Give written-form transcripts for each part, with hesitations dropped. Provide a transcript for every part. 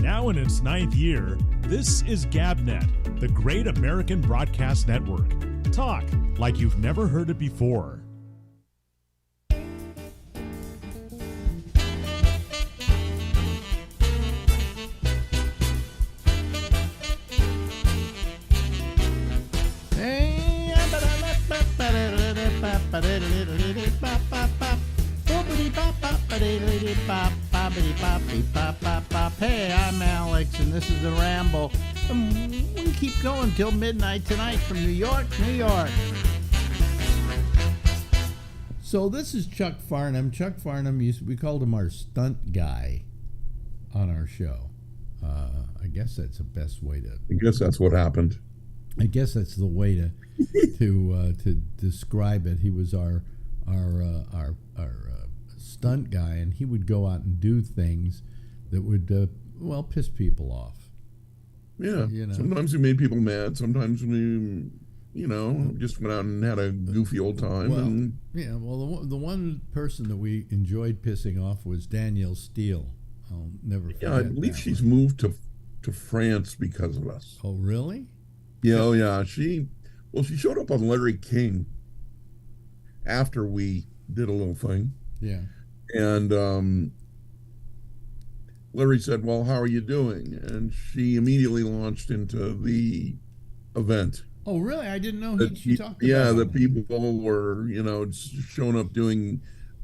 Now in its 9th year, this is GabNet, the Great American Broadcast Network. Talk like you've never heard it before. Hey, I'm Alex, and this is the Ramble. We keep going till midnight tonight from New York, New York. So this is Chuck Farnham. Chuck Farnham, we called him our stunt guy on our show. I guess that's the best way to... I guess that's what happened. I guess that's the way to describe it. He was our stunt guy, and he would go out and do things that would piss people off. Yeah, you know. Sometimes we made people mad. Sometimes we, just went out and had a goofy old time. The one person that we enjoyed pissing off was Danielle Steele. I'll never forget. Yeah, I believe she's moved to France because of us. Oh, really? Yeah, oh yeah. She showed up on Larry King after we did a little thing. Yeah. And Larry said, "Well, how are you doing?" And she immediately launched into the event. Oh, really? I didn't know she talked about it. Yeah, the people were, showing up doing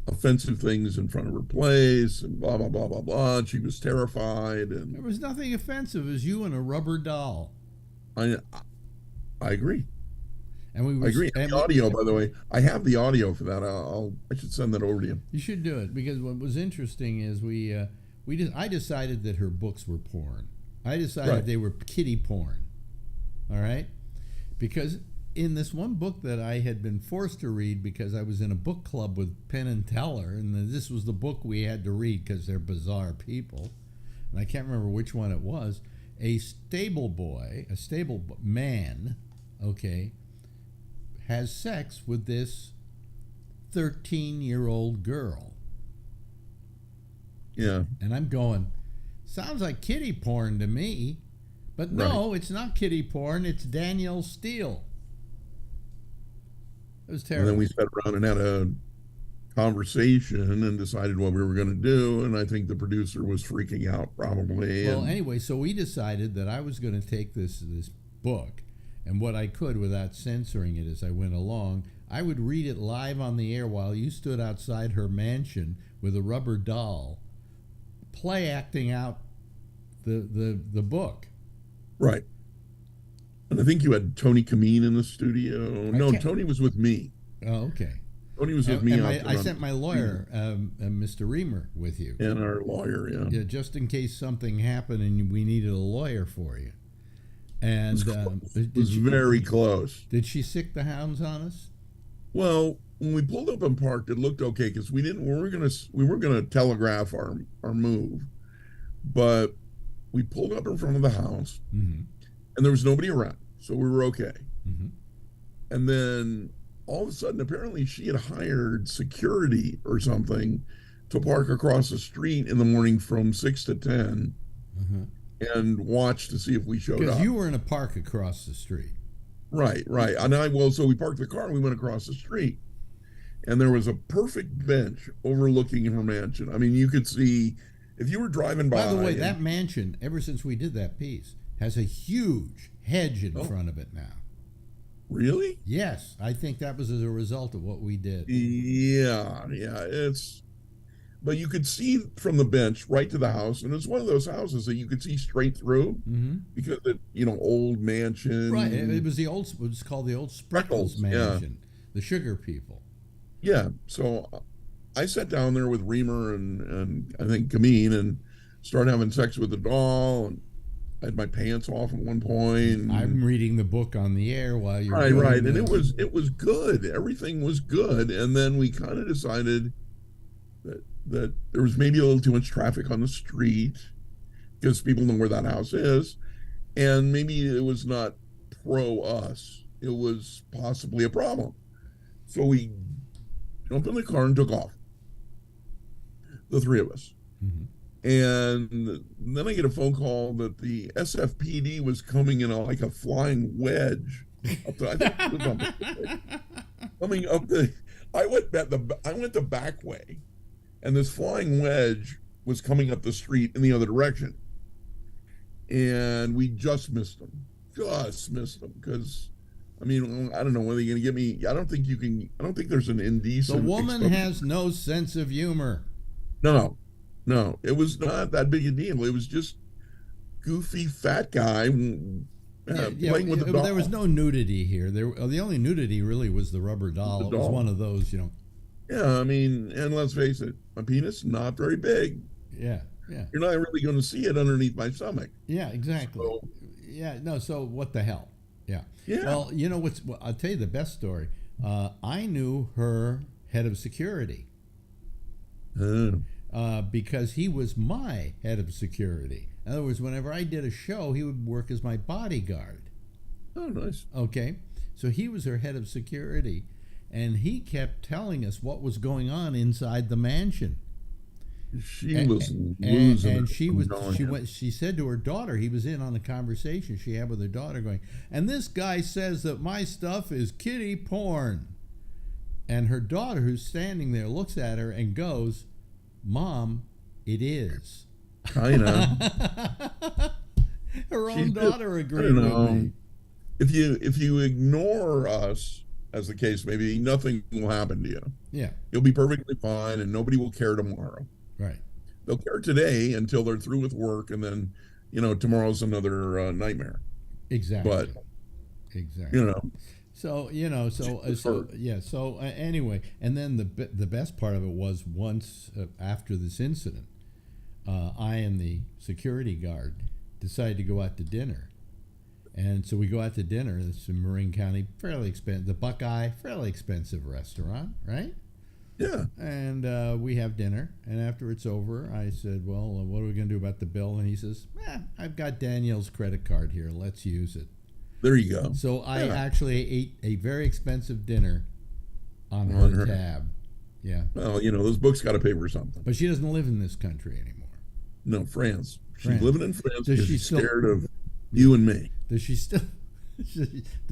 offensive things in front of her place and blah, blah, blah, blah, blah. And she was terrified. And there was nothing offensive. It was you and a rubber doll. I agree. And I agree. And the audio, by the way, I have the audio for that. I should send that over to you. You should do it, because what was interesting is I decided that her books were porn. I decided they were kiddie porn. All right? Because in this one book that I had been forced to read because I was in a book club with Penn and Teller, and this was the book we had to read because they're bizarre people, and I can't remember which one it was, a stable man, has sex with this 13-year-old girl. Yeah. And I'm going, sounds like kiddie porn to me. But no, It's not kiddie porn. It's Danielle Steele. It was terrible. And then we sat around and had a conversation and decided what we were going to do. And I think the producer was freaking out probably. Well, anyway, so we decided that I was going to take this book, and what I could without censoring it as I went along, I would read it live on the air while you stood outside her mansion with a rubber doll, play acting out the book. Right. And I think you had Tony Kameen in the studio. No, Tony was with me. Oh, okay. Tony was with me. And I sent my lawyer, Mr. Reamer, with you. And our lawyer, yeah. Yeah, just in case something happened and we needed a lawyer for you. And it was very close. Did she sick the hounds on us? Well, when we pulled up and parked, it looked okay because we were gonna telegraph our move, but we pulled up in front of the house, and there was nobody around, so we were okay. Mm-hmm. And then all of a sudden, apparently, she had hired security or something to park across the street in the morning from 6 to 10, and watch to see if we showed up. Because you were in a park across the street. Right. And so we parked the car and we went across the street, and there was a perfect bench overlooking her mansion. I mean, you could see if you were driving by. By the way, that mansion, ever since we did that piece, has a huge hedge in front of it now. Really? Yes, I think that was as a result of what we did. Yeah. But you could see from the bench right to the house, and it's one of those houses that you could see straight through because old mansion. Right, it was called the old Spreckles mansion, the sugar people. Yeah, so I sat down there with Reamer and I think Kameen and started having sex with the doll, and I had my pants off at one point. I'm reading the book on the air while you're right, and it was good. Everything was good, and then we kind of decided that there was maybe a little too much traffic on the street because people know where that house is, and maybe it was not pro us. It was possibly a problem. So we jumped in the car and took off, the three of us. And then I get a phone call that the SFPD was coming in like a flying wedge up the, I think it was on the, coming up the. I went the back way, and this flying wedge was coming up the street in the other direction, and we just missed them, because. I mean, I don't know when they're going to get me. I don't think you can. I don't think there's an indecent. The woman has no sense of humor. No, no, it was not that big a deal. It was just goofy fat guy playing with the doll. There was no nudity here. The only nudity really was the rubber doll. It was one of those, Yeah, I mean, and let's face it, my penis not very big. Yeah, yeah. You're not really going to see it underneath my stomach. Yeah, exactly. So, yeah, no. So what the hell? Yeah. Yeah. Well, I'll tell you the best story. I knew her head of security because he was my head of security. In other words, whenever I did a show, he would work as my bodyguard. Oh, nice. Okay. So he was her head of security, and he kept telling us what was going on inside the mansion. She was losing. And she said to her daughter, he was in on a conversation she had with her daughter going, and this guy says that my stuff is kiddie porn. And her daughter, who's standing there, looks at her and goes, Mom, it is. Kinda. Her own daughter agreed with me. If you ignore us, as the case may be, nothing will happen to you. Yeah. You'll be perfectly fine, and nobody will care tomorrow. Right. They'll care today until they're through with work, and then, tomorrow's another nightmare. Exactly. But exactly. So anyway, and then the best part of it was once after this incident, I and the security guard decided to go out to dinner. And so we go out to dinner. It's in Marin County, fairly expensive. The Buckeye, fairly expensive restaurant, right? Yeah. And we have dinner. And after it's over, I said, well, what are we going to do about the bill? And he says, I've got Danielle's credit card here. Let's use it. There you go. So I actually ate a very expensive dinner on her tab. Yeah. Well, those books got to pay for something. But she doesn't live in this country anymore. No, France. She's living in France because she's scared of you and me. Does she still? Does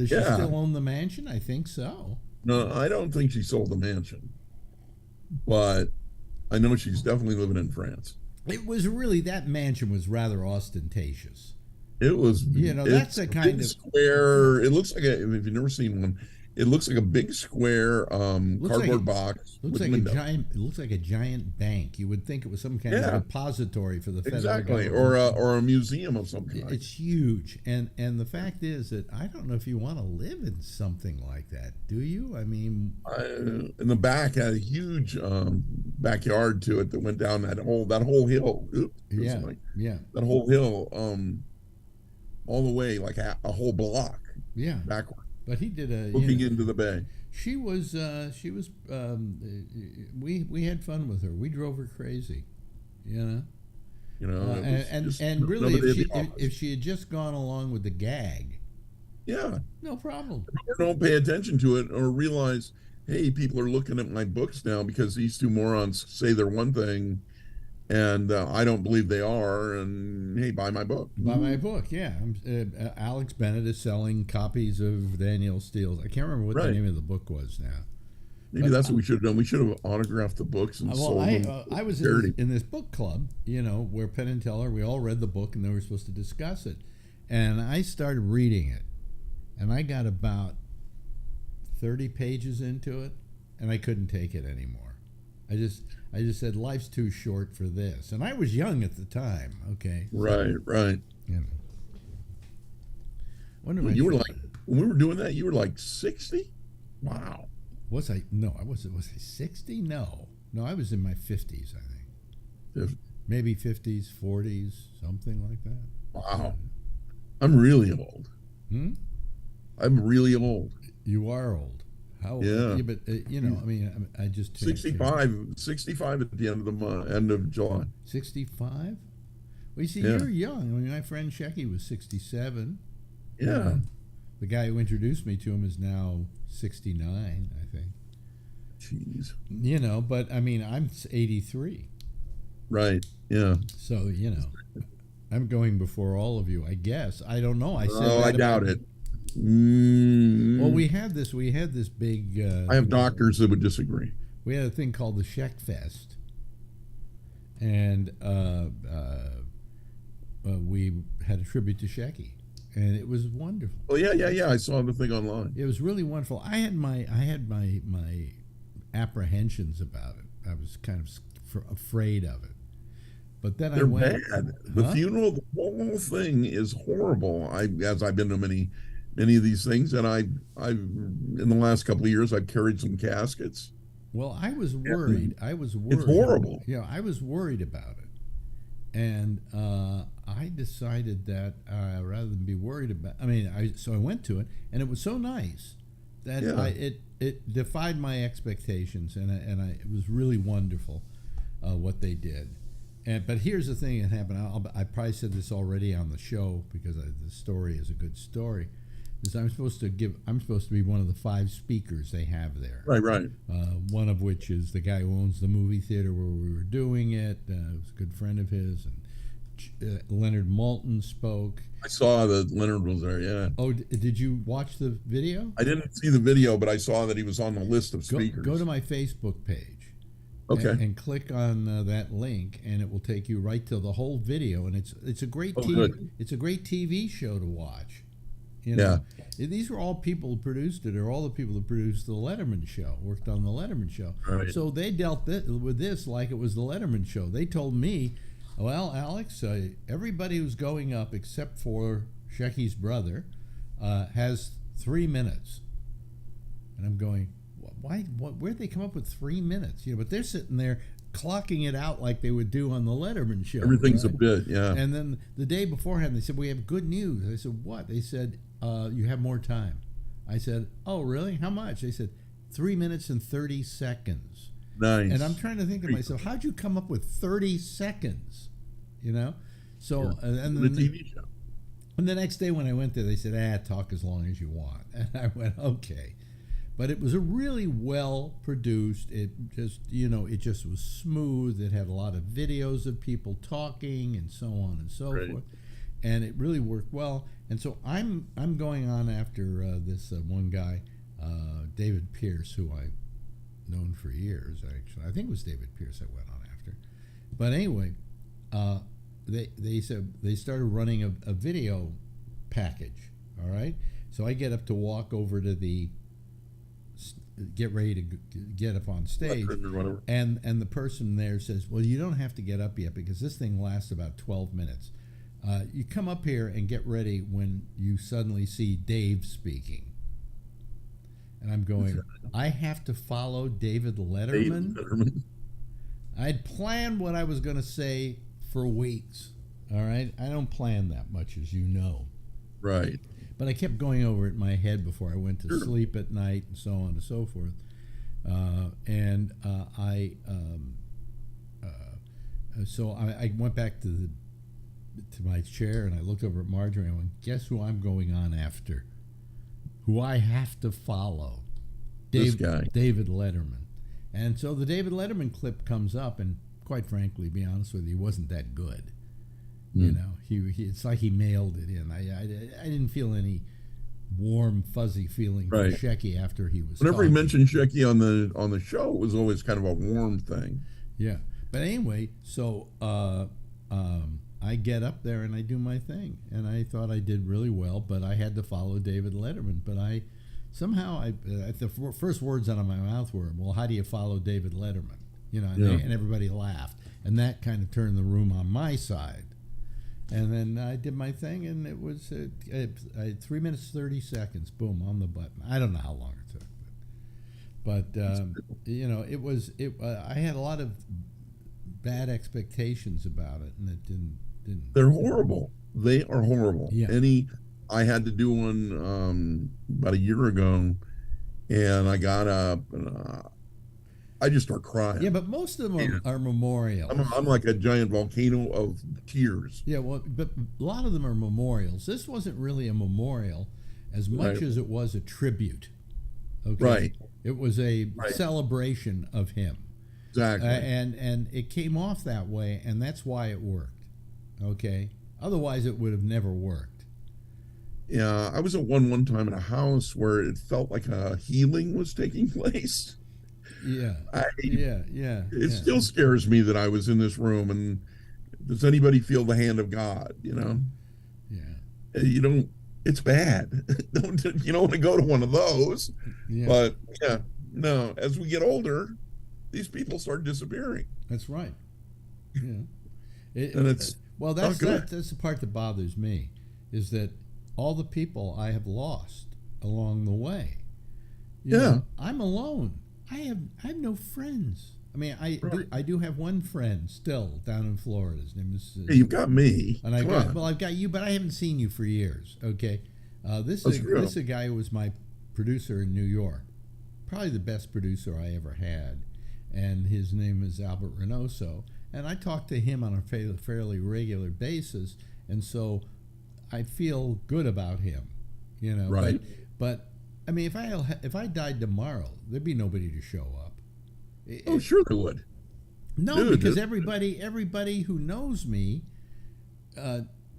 she still own the mansion? I think so. No, I don't think she sold the mansion, but I know she's definitely living in France. It was really, that mansion was rather ostentatious. It was, that's a kind of square. It looks like if you've never seen one, it looks like a big square cardboard box. Looks like it looks like a giant bank. You would think it was some kind of repository for the federal government. or a museum of some kind. It's huge, and the fact is that I don't know if you want to live in something like that. Do you? I mean, in the back had a huge backyard to it that went down that whole hill. That whole hill, all the way like a whole block. Yeah, backward. But he did looking into the bay. She was we had fun with her. We drove her crazy, and really, if she had just gone along with the gag, no problem. Don't pay attention to it or realize, hey, people are looking at my books now because these two morons say they're one thing, and I don't believe they are, and hey, buy my book. Buy my book, yeah. Alex Bennett is selling copies of Danielle Steele's. I can't remember what the name of the book was now. Maybe that's what we should have done. We should have autographed the books and sold them. I was in this book club, where Penn and Teller, we all read the book, and then we were supposed to discuss it. And I started reading it, and I got about 30 pages into it, and I couldn't take it anymore. I just said, life's too short for this. And I was young at the time, okay? Right. You were like, when we were doing that, you were like 60? Wow. Was I? No, I wasn't. Was I 60? No, I was in my 50s, I think. Maybe 50s, 40s, something like that. Wow. I'm really old. I'm really old. You are old. How old? Yeah. But I just 65 at the end of the month, end of July. 65? Well, you see, you're young. I mean, my friend Shecky was 67. Yeah. The guy who introduced me to him is now 69, I think. Jeez. But I mean, I'm 83. Right. Yeah. So, I'm going before all of you, I guess. I don't know. I said Oh, that I doubt about, it. Well, we had this big, I have doctors that would disagree. we had a thing called the Sheck Fest. And we had a tribute to Shecky, and it was wonderful. Oh yeah. I saw the thing online. It was really wonderful. I had my apprehensions about it. I was kind of afraid of it, but then They're I went. bad. The funeral, the whole thing is horrible. As I've been to many of these things, and I've in the last couple of years I've carried some caskets. Well, I was worried. It's horrible. Yeah, I was worried about it, and I decided that rather than be worried about, so I went to it, and it was so nice that it defied my expectations, and it was really wonderful what they did. But here's the thing that happened. I probably said this already on the show because the story is a good story. Is I'm supposed to be one of the 5 speakers they have there. Right. One of which is the guy who owns the movie theater where we were doing it. It was a good friend of his, and Leonard Maltin spoke. I saw that Leonard was there. Yeah. Oh, did you watch the video? I didn't see the video, but I saw that he was on the list of speakers. Go to my Facebook page. Okay. And click on that link, and it will take you right to the whole video. And it's a great it's a great TV show to watch. These were all people who produced it, or all the people who produced the Letterman show, worked on the Letterman show. Right. So they dealt with this like it was the Letterman show. They told me, well, Alex, everybody who's going up except for Shecky's brother has 3 minutes. And I'm going, why? Where'd they come up with 3 minutes? But they're sitting there clocking it out like they would do on the Letterman show. Everything's right? a bit, yeah. And then the day beforehand, they said, we have good news. I said, what? They said, you have more time. I said, oh, really? How much? They said, 3 minutes and 30 seconds. Nice. And I'm trying to think to myself, how'd you come up with 30 seconds? So, and the TV show. And the next day when I went there, they said, talk as long as you want. And I went, okay. But it was a really well produced. It just was smooth. It had a lot of videos of people talking and so on and so forth, and it really worked well. And so I'm going on after this one guy, David Pierce, who I've known for years. Actually, I think it was David Pierce I went on after. But anyway, they said they started running a video package. All right, so I get up to walk over to get ready to get up on stage, and the person there says, well, you don't have to get up yet because this thing lasts about 12 minutes. You come up here and get ready when you suddenly see Dave speaking. And I'm going, I have to follow David Letterman? I'd planned what I was going to say for weeks. All right? I don't plan that much, as you know. Right. But I kept going over it in my head before I went to sleep at night and so on and so forth. So I went back to my chair and I looked over at Marjorie and I went, guess who I'm going on after? Who I have to follow? This guy. David Letterman. And so the David Letterman clip comes up, and quite frankly, to be honest with you, he wasn't that good. It's like he mailed it in. I didn't feel any warm, fuzzy feeling for Shecky after he was. Whenever he mentioned Shecky on the show, it was always kind of a warm thing. Yeah, but anyway, so I get up there and I do my thing, and I thought I did really well, but I had to follow David Letterman. But the first words out of my mouth were, "Well, how do you follow David Letterman?" And everybody laughed, and that kind of turned the room on my side. And then I did my thing, and it was 3 minutes 30 seconds. Boom, on the button. I don't know how long it took, but it was. I had a lot of bad expectations about it, and it didn't. They're horrible. They are horrible. Yeah. I had to do one about a year ago, and I got up and I just start crying. Yeah, but most of them are memorials. I'm like a giant volcano of tears. Yeah, well, but a lot of them are memorials. This wasn't really a memorial as much as it was a tribute. Okay? Right. It was a celebration of him. Exactly. And it came off that way, and that's why it worked. Okay, otherwise it would have never worked. Yeah, I was at one time in a house where it felt like a healing was taking place. Yeah, I, it yeah. still scares me that I was in this room, and does anybody feel the hand of God? Yeah. You don't. It's bad. You don't want to go to one of those. Yeah. But yeah, no. As we get older, these people start disappearing. That's right. Yeah. And it's well, that's the part that bothers me, is that all the people I have lost along the way. You know, I'm alone. I have no friends. I mean, I do have one friend still down in Florida. His name is. Hey, you've got me. And I've got you, but I haven't seen you for years. Okay, this is a guy who was my producer in New York, probably the best producer I ever had, and his name is Albert Reynoso. And I talk to him on a fairly regular basis, and so I feel good about him, you know. Right. But I mean, if I died tomorrow, there'd be nobody to show up. Sure there would. No, because everybody who knows me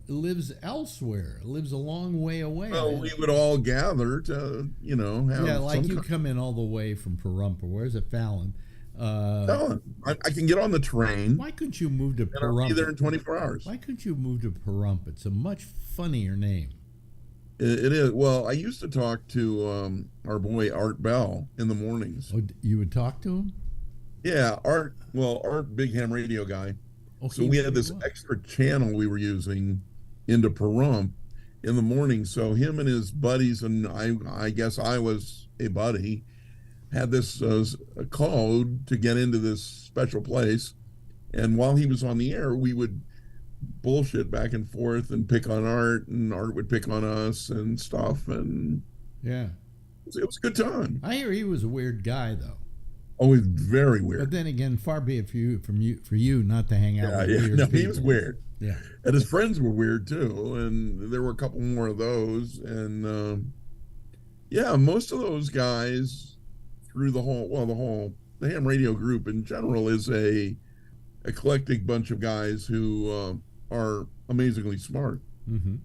lives elsewhere, lives a long way away. Well, we would all gather to, have like you come in all the way from Pahrump, or where's it, Fallon? Fallon. I can get on the train. Why couldn't you move to Pahrump? And I'll be there in 24 hours. Why couldn't you move to Pahrump? It's a much funnier name. It is. Well, I used to talk to our boy Art Bell in the mornings. Oh, you would talk to him? Yeah, Art, big ham radio guy. Okay, so we had this extra channel we were using into Pahrump in the morning. So him and his buddies, and I guess I was a buddy, had this code to get into this special place. And while he was on the air, we would bullshit back and forth and pick on Art, and Art would pick on us and stuff. And yeah, it was a good time. I hear he was a weird guy, though. Oh, he's very weird. But then again, far be it for you not to hang out with weird people. He was weird. Yeah. And his friends were weird too, and there were a couple more of those. And most of those guys through the ham radio group in general is a eclectic bunch of guys who are amazingly smart. Mm-hmm.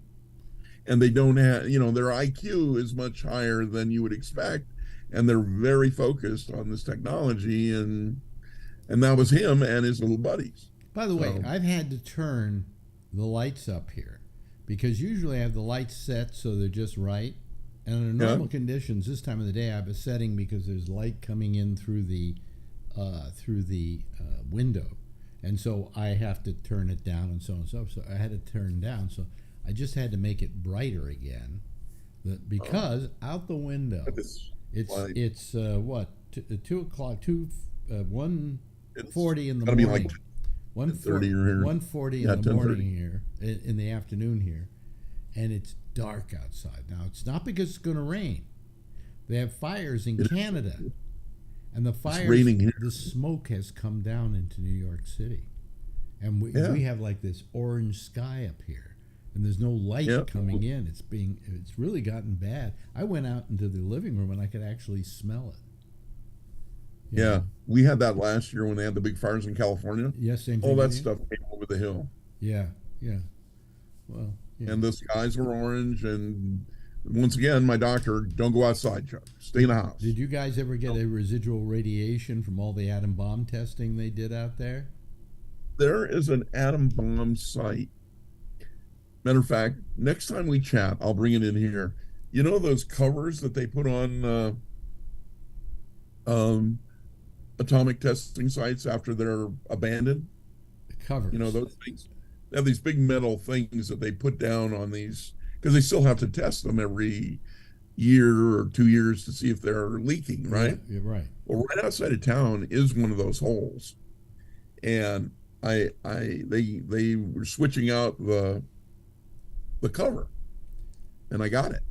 And they don't have, their IQ is much higher than you would expect. And they're very focused on this technology, and that was him and his little buddies. By the way, I've had to turn the lights up here, because usually I have the lights set so they're just right. And under normal conditions, this time of the day, I have a setting because there's light coming in through the window, and so I have to turn it down and so on and so. So I had to turn down. So I just had to make it brighter again, because out the window. It's what, 2 o'clock, 1:40 in the morning. Like 1:40 in the morning here, in the afternoon here, and it's dark outside. Now, it's not because it's going to rain. They have fires in Canada, and the smoke has come down into New York City, and we have like this orange sky up here. And there's no light coming in. It's really gotten bad. I went out into the living room and I could actually smell it. Yeah, we had that last year when they had the big fires in California. Yes, same thing. All that stuff came over the hill. Yeah. Well, yeah. And the skies were orange. And once again, my doctor, don't go outside, Chuck. Stay in the house. Did you guys ever get a residual radiation from all the atom bomb testing they did out there? There is an atom bomb site. Matter of fact, next time we chat, I'll bring it in here. You know those covers that they put on atomic testing sites after they're abandoned? The covers. Those things. They have these big metal things that they put down on these, because they still have to test them every year or 2 years to see if they're leaking, right? Yeah, you're right. Well, right outside of town is one of those holes. And they were switching out the cover, and I got it.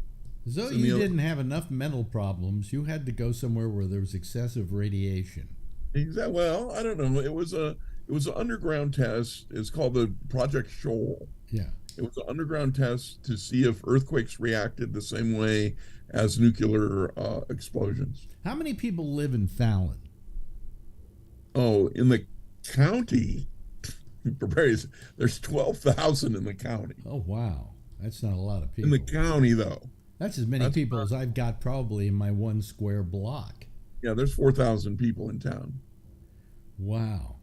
So you didn't have enough mental problems. You had to go somewhere where there was excessive radiation. Exactly. Well, I don't know. It was an underground test. It's called the Project Shoal. Yeah. It was an underground test to see if earthquakes reacted the same way as nuclear explosions. How many people live in Fallon? Oh, in the county, there's 12,000 in the county. Oh, wow. That's not a lot of In the people. county, though. That's as many That's people as I've got probably in my one square block. Yeah, there's 4,000 people in town. Wow.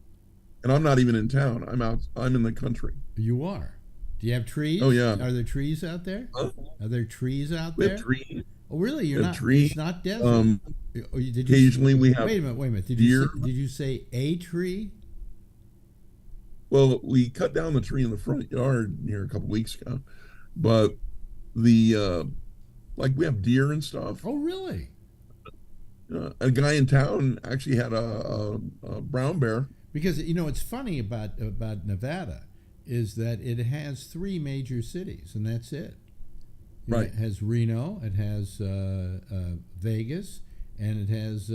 And I'm not even in town. I'm in the country. You are. Do you have trees? Oh, yeah. Are there trees out there? Huh? Are there trees out We there? have trees. Oh, really? You're We have not. trees. It's not desert. Occasionally we have Wait a minute. Wait a minute. deer. Did you say a tree? Well, we cut down the tree in the front yard here a couple weeks ago, but the like we have deer and stuff. Oh, really? A guy in town actually had a brown bear. Because it's funny about Nevada is that it has three major cities, and that's it. Right. It has Reno, it has Vegas, and it has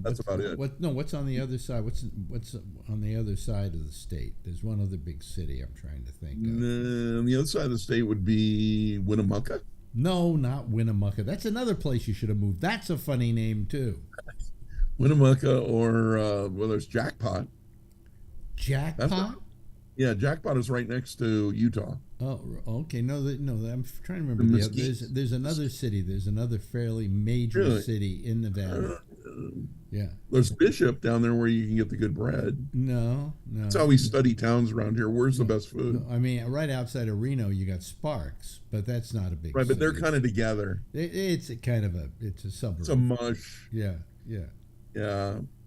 That's about it. What's on the other side? What's on the other side of the state? There's one other big city I'm trying to think of. On the other side of the state would be Winnemucca. No, not Winnemucca. That's another place you should have moved. That's a funny name too. Winnemucca, or well, there's Jackpot. Jackpot? Yeah, Jackpot is right next to Utah. Oh, okay. No, I'm trying to remember. There's another city. There's another fairly major Really? city in Nevada. Yeah. There's Bishop down there where you can get the good bread. No. That's how we study towns around here. Where's the best food? No, I mean, right outside of Reno, you got Sparks, but that's not a big. Right, but they're city. kind of together. It's a suburb. It's a mush. Yeah. Yeah.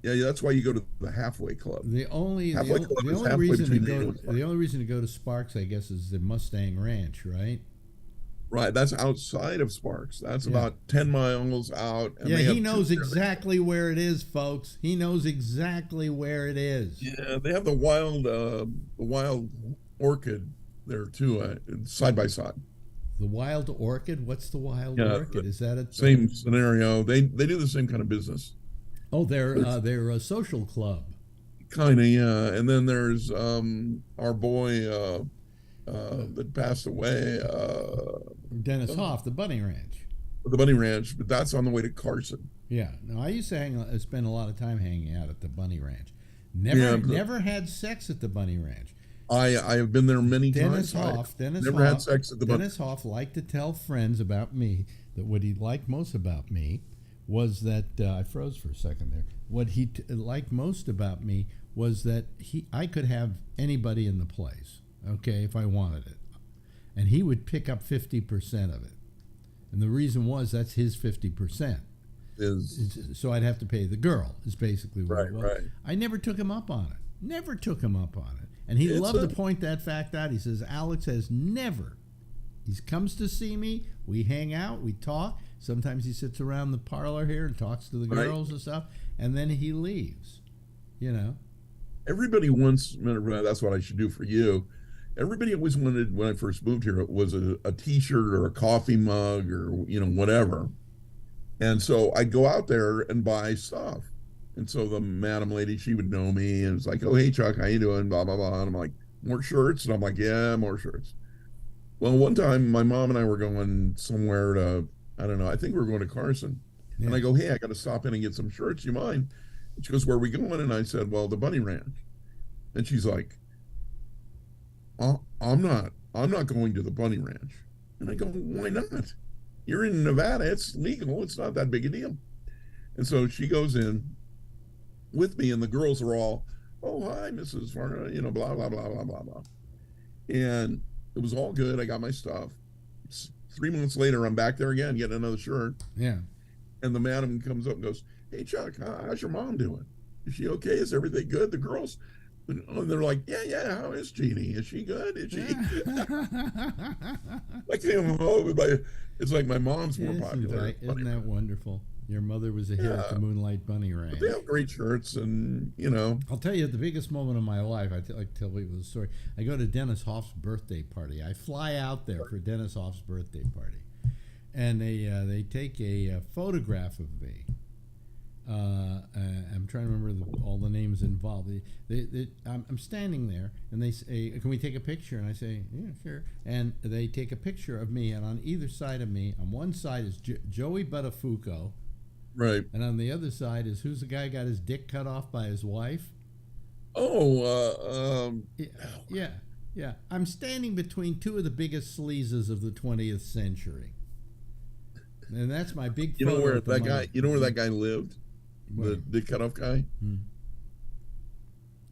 That's why you go to the Halfway Club. The only Halfway Club is halfway between Reno and Sparks. the only reason to go to Sparks, I guess, is the Mustang Ranch, right? Right, that's outside of Sparks. That's about 10 miles out. And He knows exactly where it is, folks. He knows exactly where it is. Yeah, they have the wild orchid there too, side by side. The Wild Orchid? What's the Wild Orchid? Is that a same scenario? They do the same kind of business. Oh, they're a social club. Kind of, yeah. And then there's our boy that passed away, Dennis Hoff, the Bunny Ranch. the Bunny Ranch, but that's on the way to Carson. Yeah. No, I used to spend a lot of time hanging out at the Bunny Ranch. Never had sex at the Bunny Ranch. I have been there many times. Dennis never Hoff, had sex at the Bunny. Dennis Hoff liked to tell friends about me that what he liked most about me was that I froze for a second there. What he liked most about me was that I could have anybody in the place, okay, if I wanted it, and he would pick up 50% of it, and the reason was that's his 50%. So I'd have to pay the girl. Is basically what it was. Right. I never took him up on it. And he loved to point that fact out. He says, Alex has never. He comes to see me. We hang out. We talk. Sometimes he sits around the parlor here and talks to the girls and stuff. And then he leaves. Everybody wants, that's what I should do for you. Everybody always wanted, when I first moved here, it was a T-shirt or a coffee mug or, whatever. And so I'd go out there and buy stuff. And so the madam lady, she would know me and it's like, oh, hey, Chuck, how you doing? Blah, blah, blah. And I'm like, more shirts? And I'm like, yeah, more shirts. Well, one time my mom and I were going somewhere to, I don't know, I think we were going to Carson. Yeah. And I go, hey, I got to stop in and get some shirts. You mind? And she goes, where are we going? And I said, well, the Bunny Ranch. And she's like, oh, I'm not going to the Bunny Ranch. And I go, why not? You're in Nevada. It's legal. It's not that big a deal. And so she goes in with me, and the girls are all, oh, hi, Mrs. Varna, blah, blah, blah, blah, blah, blah. And it was all good. I got my stuff. 3 months later, I'm back there again, getting another shirt. Yeah. And the madam comes up and goes, hey, Chuck, how's your mom doing? Is she okay? Is everything good? The girls, and they're like, yeah, how is Jeannie? Is she good? Is she? It's like my mom's more popular. Isn't that wonderful? Your mother was a hit at the Moonlight Bunny Ranch. But they have great shirts, and I'll tell you the biggest moment of my life. I like to tell people the story. I go to Dennis Hoff's birthday party. I fly out there for Dennis Hoff's birthday party, and they take a photograph of me. I'm trying to remember all the names involved. I'm standing there, and they say, "Can we take a picture?" And I say, "Yeah, sure." And they take a picture of me, and on either side of me, on one side is Joey Buttafuoco, Right. And on the other side is who's the guy got his dick cut off by his wife? Yeah. Yeah. I'm standing between two of the biggest sleazes of the 20th century. And that's my big You know photo where at the that guy? moment. You know where that guy lived? Where? The dick cutoff guy. Hmm.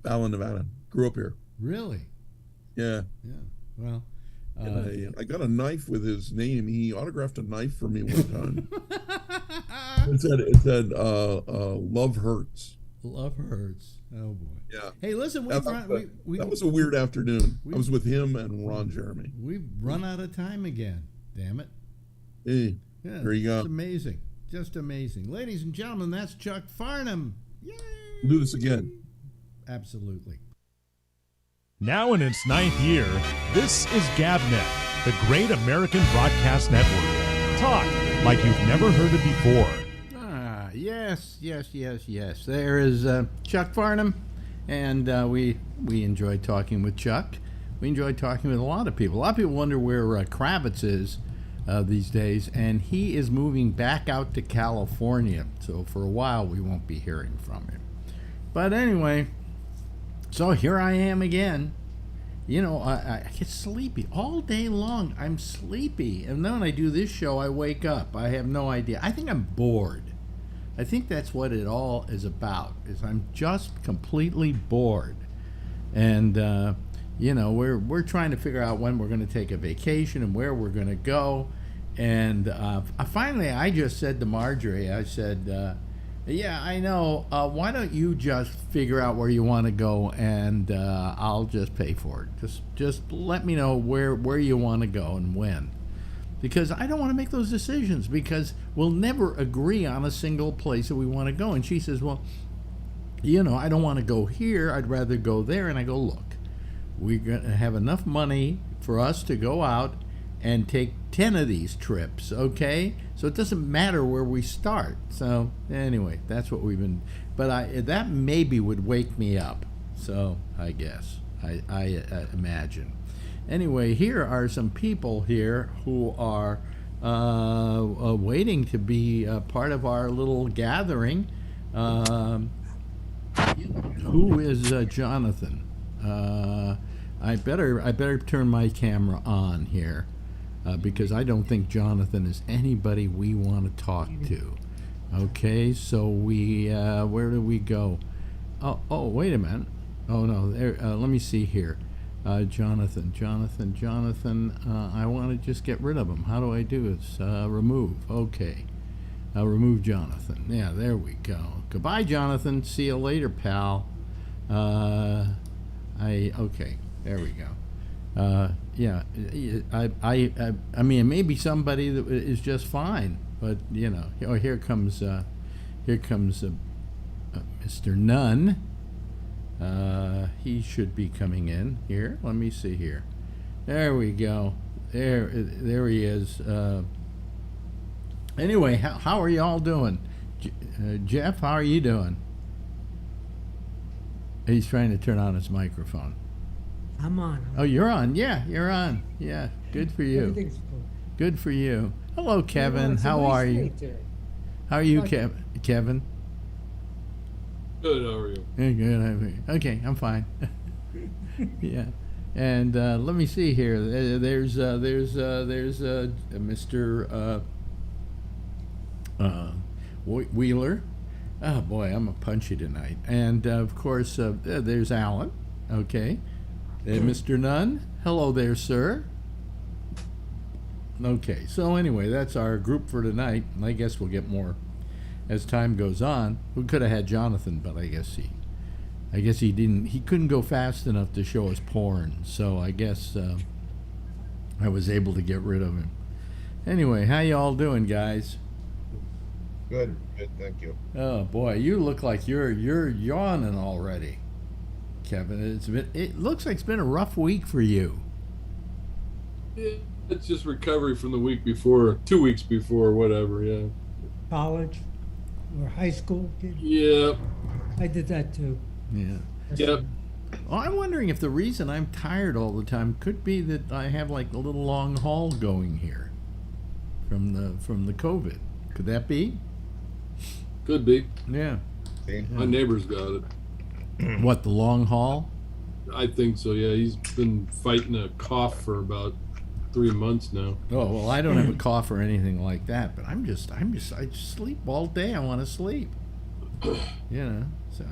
Fallon, Nevada. Grew up here. Really? Yeah. Yeah. Well, And I got a knife with his name. He autographed a knife for me one time. It said "Love Hurts." Love hurts. Oh boy. Yeah. Hey, listen, That was a weird afternoon. I was with him and Ron Jeremy. We've run out of time again. Damn it. Hey, Yeah, there you go. It's amazing. Just amazing. Ladies and gentlemen, that's Chuck Farnham. Yay! We'll do this again. Absolutely. Now in its 9th year, this is GabNet, the Great American Broadcast Network. Talk like you've never heard it before. Yes. There is Chuck Farnham, and we enjoy talking with Chuck. We enjoy talking with a lot of people. A lot of people wonder where Kravitz is these days, and he is moving back out to California. So for a while, we won't be hearing from him. But anyway, so here I am again. You know, I get sleepy all day long. I'm sleepy. And then when I do this show, I wake up. I have no idea. I think I'm bored. I think that's what it all is about, is I'm just completely bored. And, you know, we're trying to figure out when we're going to take a vacation and where we're going to go. And finally, I just said to Marjorie, I said, yeah, I know. Why don't you just figure out where you want to go, and I'll just pay for it. Just let me know where you want to go and when. Because I don't want to make those decisions, because we'll never agree on a single place that we want to go. And she says, well, you know, I don't want to go here. I'd rather go there. And I go, look, we're going to have enough money for us to go out and take 10 of these trips, okay? So it doesn't matter where we start. So anyway, that's what we've been, but that maybe would wake me up. So I guess, I imagine. Anyway, here are some people here who are waiting to be part of our little gathering. Who is Jonathan? I better turn my camera on here. Because I don't think Jonathan is anybody we want to talk to. Okay, so we, where do we go? Oh, wait a minute. Oh, no, there, let me see here. Jonathan, I want to just get rid of him. How do I do this? Remove, okay. Remove Jonathan. Yeah, there we go. Goodbye, Jonathan. See you later, pal. Okay, there we go. Yeah, I mean, maybe somebody that is just fine, but you know. Oh, here comes Mr. Nunn. He should be coming in here. Let me see here. There we go. There he is. Anyway, how are you all doing? Jeff, how are you doing? He's trying to turn on his microphone. I'm on. Oh, you're on. Yeah, you're on. Yeah, good for you. Everything's cool. Good for you. Hello, Kevin. It's a How nice are you? day today. How are you, Like- Kevin? Good, how are you? Yeah, good. Okay, I'm fine. Yeah, and let me see here. There's Mr. Wheeler. Oh boy, I'm a punchy tonight. And of course, there's Alan. Okay. Mr. Nunn. Hello there, sir. Okay, so anyway, that's our group for tonight. I guess we'll get more as time goes on. We could have had Jonathan, but I guess he didn't. He couldn't go fast enough to show us porn. So I guess I was able to get rid of him. Anyway, how you all doing, guys? Good, thank you. Oh boy, you look like you're yawning already, Kevin. It looks like it's been a rough week for you. Yeah, it's just recovery from the week before, 2 weeks before, whatever, yeah. College or high school kid. Yep. I did that too. Yeah. Yep. Well, I'm wondering if the reason I'm tired all the time could be that I have like a little long haul going here from the COVID. Could that be? Could be. Yeah. See? My neighbor's got it. What, the long haul? I think so. Yeah, he's been fighting a cough for about 3 months now. Oh, well, I don't have a cough or anything like that, but I just sleep all day. I want to sleep. You know, so.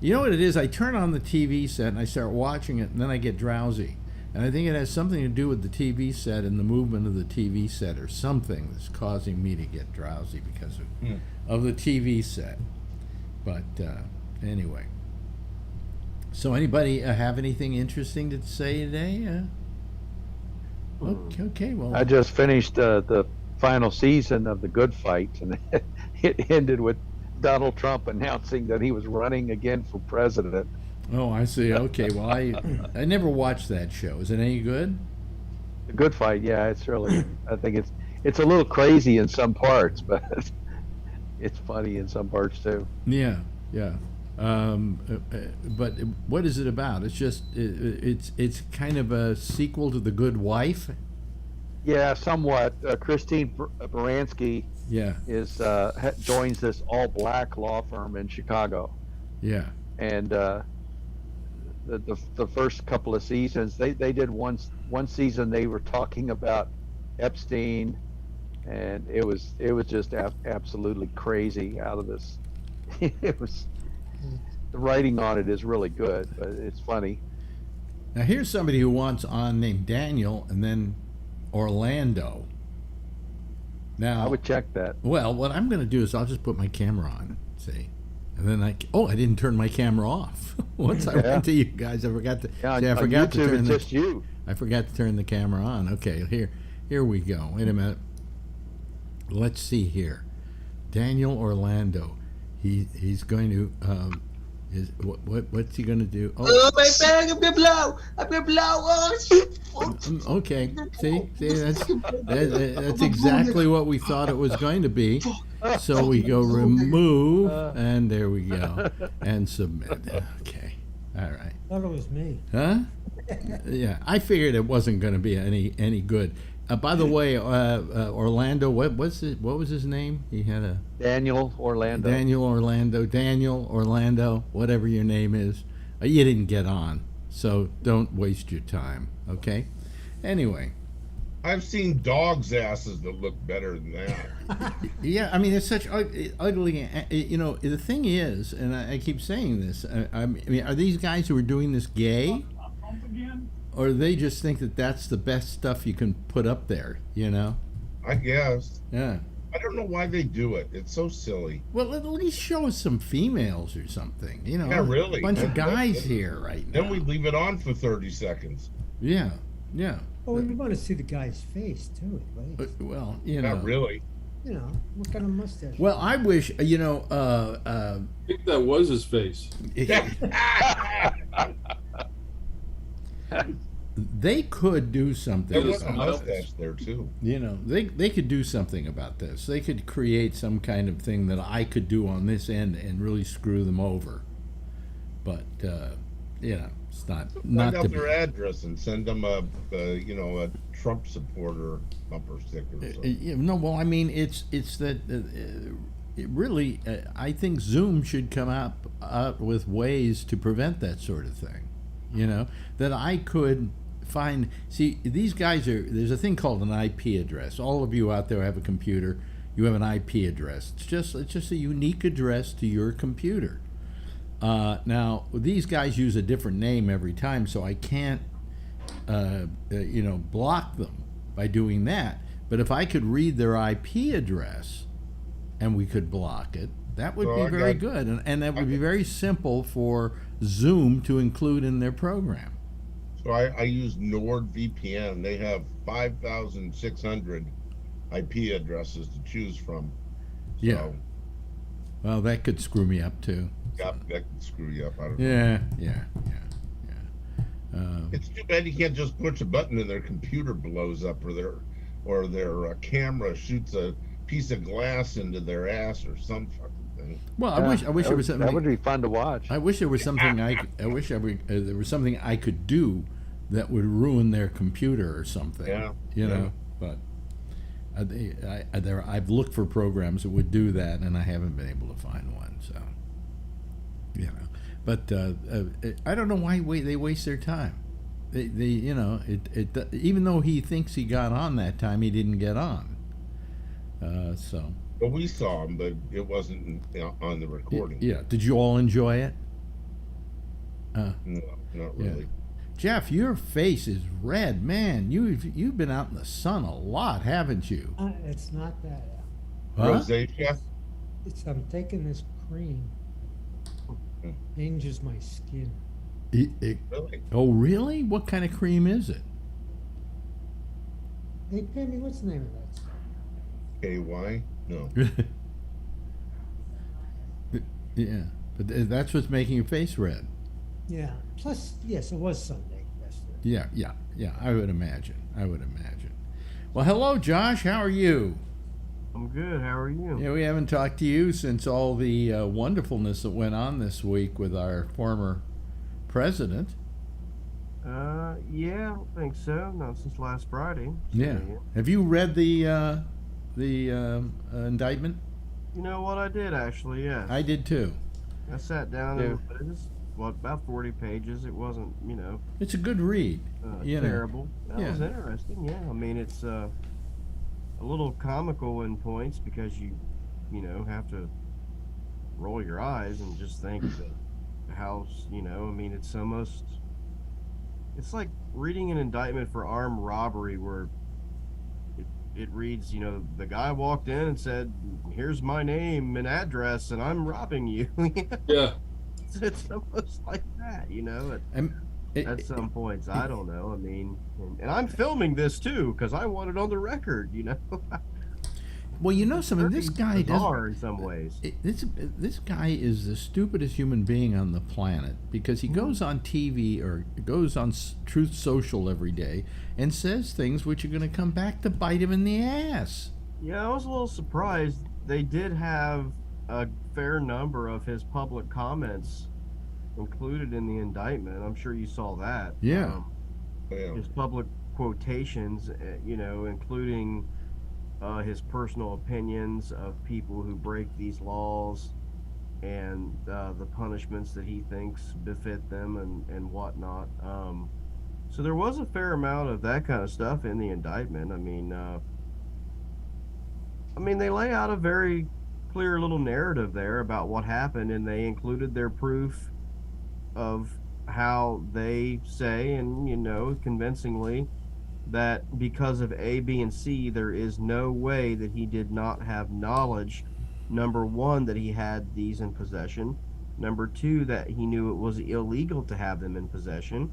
You know what it is? I turn on the TV set and I start watching it, and then I get drowsy. And I think it has something to do with the TV set and the movement of the TV set or something that's causing me to get drowsy because of the TV set. But anyway. So anybody have anything interesting to say today? Okay, well. I just finished the final season of The Good Fight, and it ended with Donald Trump announcing that he was running again for president. Oh, I see. Okay, well, I never watched that show. Is it any good? The Good Fight, yeah, it's really. I think it's a little crazy in some parts, but it's funny in some parts too. Yeah. But what is it about? It's just it's kind of a sequel to The Good Wife. Yeah, somewhat. Christine Baranski is joins this all-black law firm in Chicago. Yeah. And the first couple of seasons, they did one season they were talking about Epstein, and it was just absolutely crazy out of this. It was. The writing on it is really good, but it's funny. Now here's somebody who wants on named Daniel and then Orlando. Now I would check that. Well, what I'm going to do is I'll just put my camera on, see, and then I didn't turn my camera off. Once I went to you guys, I forgot to. Yeah, see, I forgot to turn it's just you. I forgot to turn the camera on. Okay, here we go. Wait a minute. Let's see here. Daniel Orlando. He's going to what's he going to do? Oh my bag! I'm gonna blow! Oh shit! Okay, see, that's exactly what we thought it was going to be. So we go remove, and there we go, and submit. Okay, all right. I thought it was me. Huh? Yeah, I figured it wasn't going to be any good. By the way, Orlando, what was his name? He had a Daniel Orlando, whatever your name is. You didn't get on, so don't waste your time. Okay. Anyway. I've seen dogs' asses that look better than that. Yeah, I mean it's such ugly. You know, the thing is, and I keep saying this. I mean, are these guys who are doing this gay? Or they just think that that's the best stuff you can put up there, you know? I guess. Yeah. I don't know why they do it. It's so silly. Well, at least show us some females or something, you know? Yeah, really. A bunch of guys here right now. Then we leave it on for 30 seconds. Yeah. Oh, you want to see the guy's face too, right? Well, you know. Not really. You know, what kind of mustache? Well, I wish, you know, I think that was his face. They could do something. There was a mustache there too. You know, they could do something about this. They could create some kind of thing that I could do on this end and really screw them over. But you know, it's not Find to out be. their address and send them a Trump supporter bumper sticker. Or something. No, well, I mean, it's that it really. I think Zoom should come up with ways to prevent that sort of thing. You know, that I could find. See, these guys are. There's a thing called an IP address. All of you out there have a computer. You have an IP address. It's just a unique address to your computer. Now, these guys use a different name every time, so I can't, block them by doing that. But if I could read their IP address, and we could block it, that would be very good, and that would be very simple for Zoom to include in their program. So I use NordVPN. They have 5,600 IP addresses to choose from. So, yeah. Well, that could screw me up too. Yeah, that could screw you up. I don't know. Yeah. It's too bad you can't just push a button and their computer blows up, or their camera shoots a piece of glass into their ass or some fucking thing. Well, I wish there was something that would be fun to watch. I wish there was something there was something I could do that would ruin their computer or something. Yeah. You know, but I've looked for programs that would do that, and I haven't been able to find one. So, you know, but I don't know why they waste their time. Even though he thinks he got on that time, he didn't get on. So. But we saw him, but it wasn't on the recording. Yeah. Did you all enjoy it? No, not really. Yeah. Jeff, your face is red, man. You've been out in the sun a lot, haven't you? It's not that. Huh? Rosacea? I'm taking this cream. Changes my skin. Really? Oh, really? What kind of cream is it? Hey, Penny, what's the name of that stuff? KY? No. Yeah, but that's what's making your face red. Yeah. Plus, yes, it was Sunday yesterday. Yeah. I would imagine. Well, hello, Josh. How are you? I'm good. How are you? Yeah, we haven't talked to you since all the wonderfulness that went on this week with our former president. Yeah, I don't think so. Not since last Friday. So, Yeah. Have you read the indictment? You know what? I did actually. Yes. I did too. I sat down and it was about 40 pages. It wasn't, It's a good read. Terrible. That Yeah. was interesting. Yeah. I mean, it's a little comical in points because you have to roll your eyes and just think that how, it's like reading an indictment for armed robbery where it reads, the guy walked in and said, here's my name and address and I'm robbing you. Yeah. It's almost like that, at some points. I don't know. I mean, and I'm filming this too because I want it on the record, Well, something. This guy bizarre in some ways. This guy is the stupidest human being on the planet because he goes on TV or goes on Truth Social every day and says things which are going to come back to bite him in the ass. Yeah, I was a little surprised. They did have a fair number of his public comments included in the indictment. I'm sure you saw that. Yeah. His public quotations, including his personal opinions of people who break these laws and the punishments that he thinks befit them and whatnot. So there was a fair amount of that kind of stuff in the indictment. I mean, they lay out a very clear little narrative there about what happened, and they included their proof of how they say, and convincingly, that because of A, B, and C, there is no way that he did not have knowledge. Number one, that he had these in possession. Number two, that he knew it was illegal to have them in possession.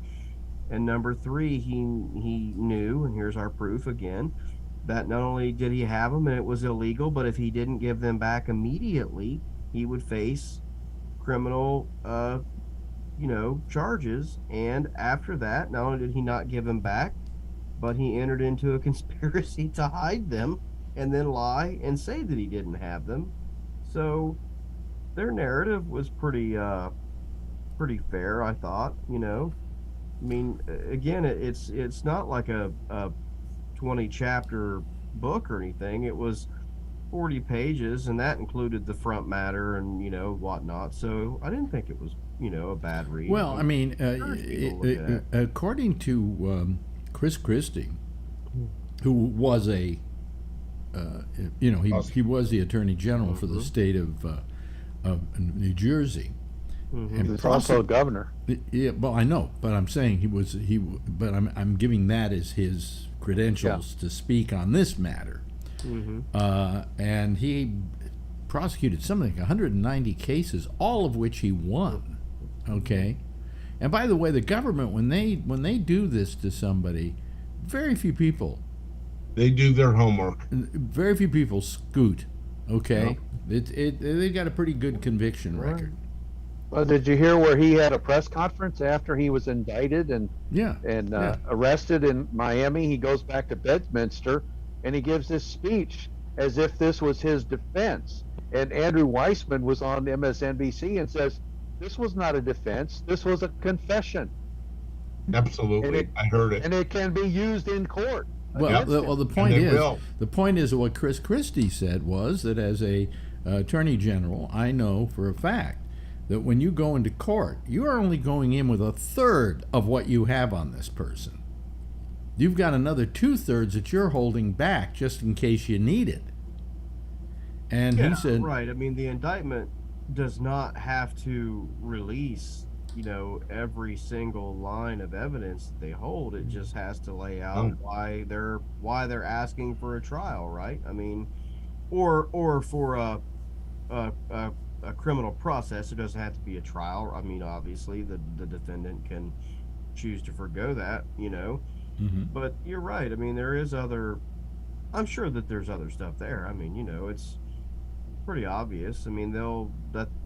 And number three, he knew, and here's our proof again, that not only did he have them and it was illegal, but if he didn't give them back immediately, he would face criminal, charges. And after that, not only did he not give them back, but he entered into a conspiracy to hide them and then lie and say that he didn't have them. So their narrative was pretty fair, I thought. I mean, again, it's not like a 20 chapter book or anything. It was 40 pages, and that included the front matter and whatnot. So I didn't think it was a bad read. Well, I mean, according to Chris Christie, who was he was the Attorney General for the state of New Jersey. Mm-hmm. And he was also a governor. Yeah, well, I know, but I'm saying but I'm giving that as his credentials to speak on this matter. Mm-hmm. And he prosecuted something like 190 cases, all of which he won. Okay, and by the way, the government when they do this to somebody, very few people. They do their homework. Very few people scoot. Okay, they've got a pretty good conviction record. Well, did you hear where he had a press conference after he was indicted and arrested in Miami? He goes back to Bedminster and he gives this speech as if this was his defense. And Andrew Weissman was on MSNBC and says, this was not a defense. This was a confession. Absolutely. I heard it. And it can be used in court. Well, against him. the point is what Chris Christie said was that as a attorney general, I know for a fact that when you go into court, you are only going in with a third of what you have on this person. You've got another 2/3 that you're holding back just in case you need it. And he said, right. I mean, the indictment does not have to release, every single line of evidence that they hold. It just has to lay out why they're asking for a trial, right? I mean, or for a criminal process. It doesn't have to be a trial. I mean, obviously, the defendant can choose to forgo that, But you're right. I mean, there is I'm sure that there's other stuff there. I mean, it's pretty obvious. I mean,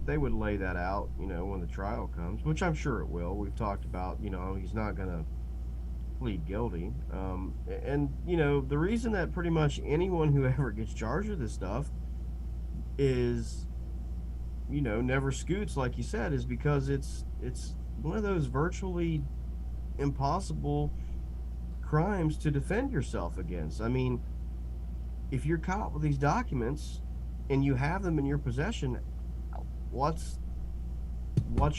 they would lay that out, when the trial comes, which I'm sure it will. We've talked about, he's not going to plead guilty. And the reason that pretty much anyone who ever gets charged with this stuff is, never scoots, like you said, is because it's one of those virtually impossible crimes to defend yourself against. I mean, if you're caught with these documents and you have them in your possession, what's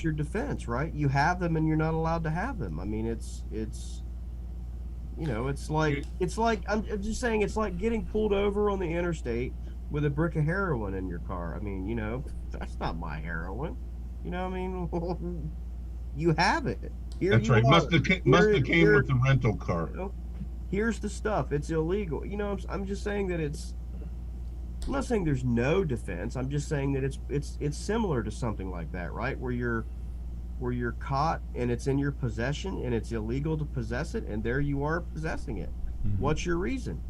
your defense, right? You have them and you're not allowed to have them. I mean, it's like I'm just saying, it's like getting pulled over on the interstate with a brick of heroin in your car. I mean, that's not my heroin. I mean, you have it. That's right. Must have came with the rental car. Here's the stuff. It's illegal. I'm just saying that I'm not saying there's no defense. I'm just saying that it's similar to something like that, right? Where you're caught and it's in your possession and it's illegal to possess it, and there you are possessing it. Mm-hmm. What's your reason?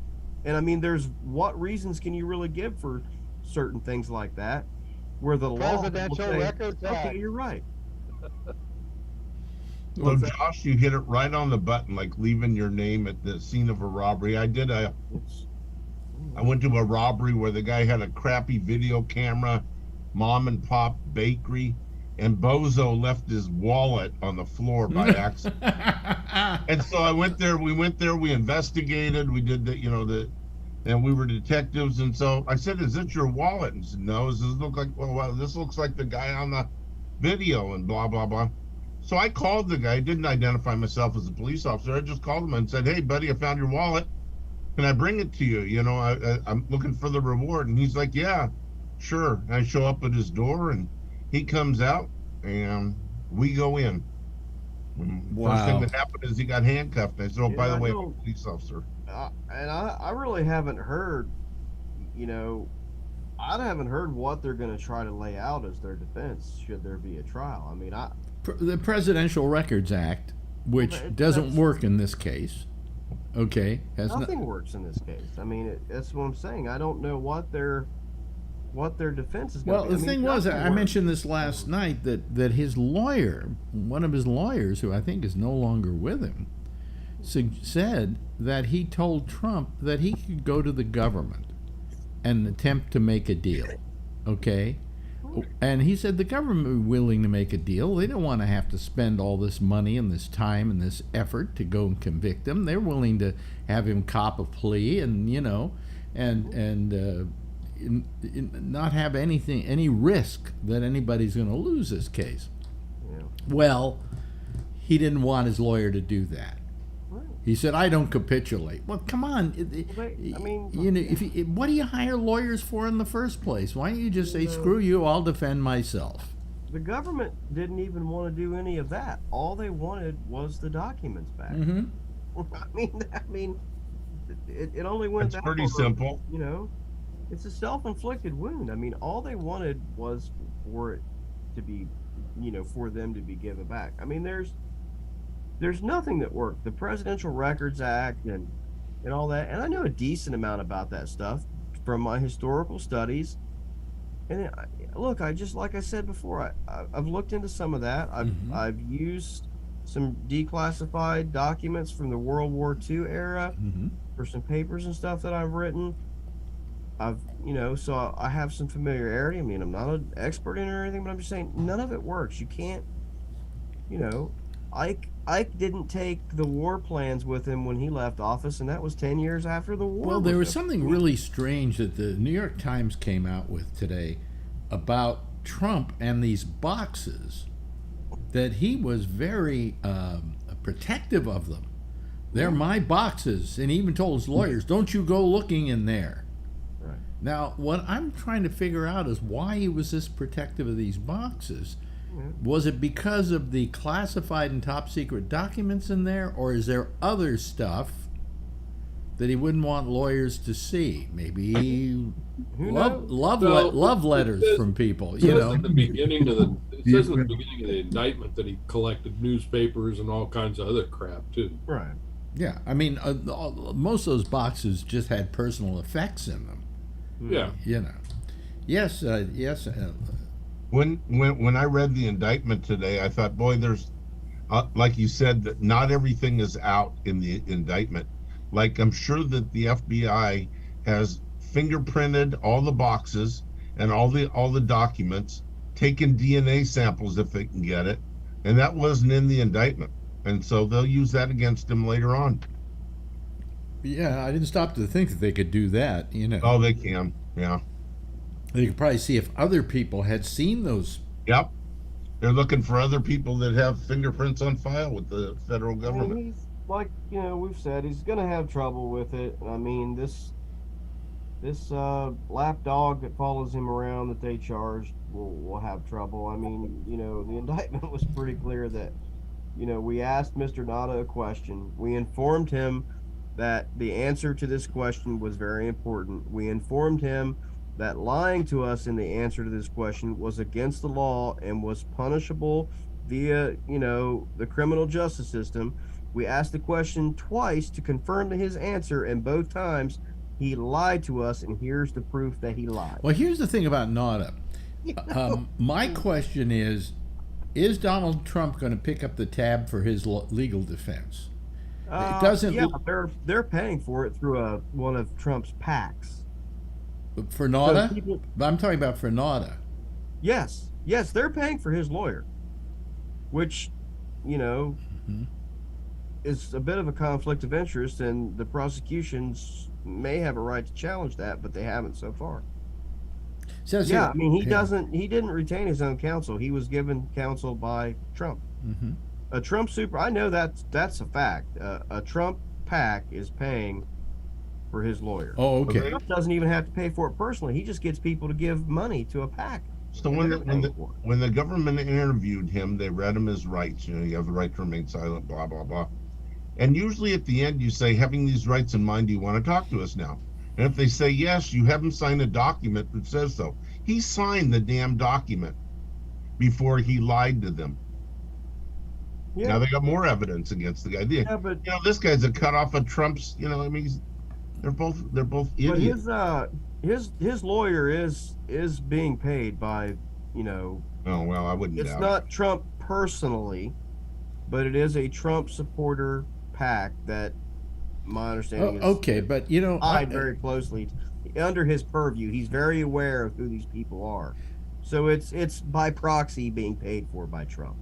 And I mean, what reasons can you really give for certain things like that, where the law will say, records okay, you're right. So Josh, you hit it right on the button, like leaving your name at the scene of a robbery. I went to a robbery where the guy had a crappy video camera, mom and pop bakery, and Bozo left his wallet on the floor by accident. And so I went there, we investigated, we did and we were detectives. And so I said, "Is it your wallet?" And he said, "No." Does this look like, well, this looks like the guy on the video, and blah, blah, blah. So I called the guy, didn't identify myself as a police officer. I just called him and said, "Hey, buddy, I found your wallet. Can I bring it to you? I'm looking for the reward." And he's like, "Yeah, sure." And I show up at his door, and he comes out, and we go in. Wow. First thing that happened is he got handcuffed. I said, "Oh, by the way, I'm a police officer." And I really haven't heard, I haven't heard what they're going to try to lay out as their defense should there be a trial. I mean, the Presidential Records Act, which doesn't work in this case. Okay, nothing works in this case. I mean, that's what I'm saying. I don't know what their defense is going to be. Well, the thing was, I mentioned this last night, that his lawyer, one of his lawyers, who I think is no longer with him, said that he told Trump that he could go to the government and attempt to make a deal. Okay? And he said the government was willing to make a deal. They don't want to have to spend all this money and this time and this effort to go and convict him. They're willing to have him cop a plea and not have any risk that anybody's going to lose this case. Yeah. Well, he didn't want his lawyer to do that. He said, "I don't capitulate." Well, come on. What do you hire lawyers for in the first place? Why don't you just say, "Screw you, I'll defend myself"? The government didn't even want to do any of that. All they wanted was the documents back. Mm-hmm. I mean, it only went. It's pretty simple. It's a self-inflicted wound. I mean, all they wanted was for it to be, for them to be given back. I mean, there's nothing that worked. The Presidential Records Act and all that. And I know a decent amount about that stuff from my historical studies. And look, like I said before, I've looked into some of that. I've used some declassified documents from the World War II era for some papers and stuff that I've written. So I have some familiarity. I mean, I'm not an expert in it or anything, but I'm just saying none of it works. You can't, Ike didn't take the war plans with him when he left office, and that was 10 years after the war. Well, there was something really strange that the New York Times came out with today about Trump and these boxes, that he was very protective of them. They're my boxes, and he even told his lawyers, don't you go looking in there. Right. Now, what I'm trying to figure out is why he was this protective of these boxes. Was it because of the classified and top secret documents in there, or is there other stuff that he wouldn't want lawyers to see? Maybe love letters from people. It says at the beginning of the indictment that he collected newspapers and all kinds of other crap too. Right. Yeah, I mean, most of those boxes just had personal effects in them. Yeah. You know. Yes. Yes. When I read the indictment today, I thought, boy, there's, like you said, that not everything is out in the indictment. Like, I'm sure that the FBI has fingerprinted all the boxes and all the documents, taken DNA samples if they can get it, and that wasn't in the indictment. And so they'll use that against him later on. Yeah, I didn't stop to think that they could do that, you know. Oh, they can, yeah. You could probably see if other people had seen those. Yep. They're looking for other people that have fingerprints on file with the federal government. And he's, like, we've said, he's going to have trouble with it. I mean, this lapdog that follows him around that they charged will have trouble. I mean, the indictment was pretty clear that, we asked Mr. Nada a question. We informed him that the answer to this question was very important. We informed him that lying to us in the answer to this question was against the law and was punishable via, the criminal justice system. We asked the question twice to confirm his answer, and both times he lied to us, and here's the proof that he lied. Well, here's the thing about Nada. My question is Donald Trump going to pick up the tab for his legal defense? It doesn't. Yeah, they're paying for it through one of Trump's PACs. For Nada? But I'm talking about for Nada. Yes, they're paying for his lawyer, which, is a bit of a conflict of interest, and the prosecutions may have a right to challenge that, but they haven't so far. I mean, he didn't retain his own counsel. He was given counsel by Trump. Mm-hmm. A Trump I know that's a fact. A Trump PAC is paying for his lawyer. Oh, okay. But Trump doesn't even have to pay for it personally. He just gets people to give money to a PAC. So when the government interviewed him, they read him his rights. You have the right to remain silent, blah, blah, blah. And usually at the end, you say, having these rights in mind, do you want to talk to us now? And if they say yes, you have him sign a document that says so. He signed the damn document before he lied to them. Yeah. Now they got more evidence against the guy. Yeah, but this guy's a cut off of Trump's. I mean, they're both idiots. But his lawyer is being paid by, Oh well, I wouldn't. It's not Trump personally, but it is a Trump supporter PAC that, my understanding is. Okay, but tied very closely under his purview. He's very aware of who these people are, so it's by proxy being paid for by Trump.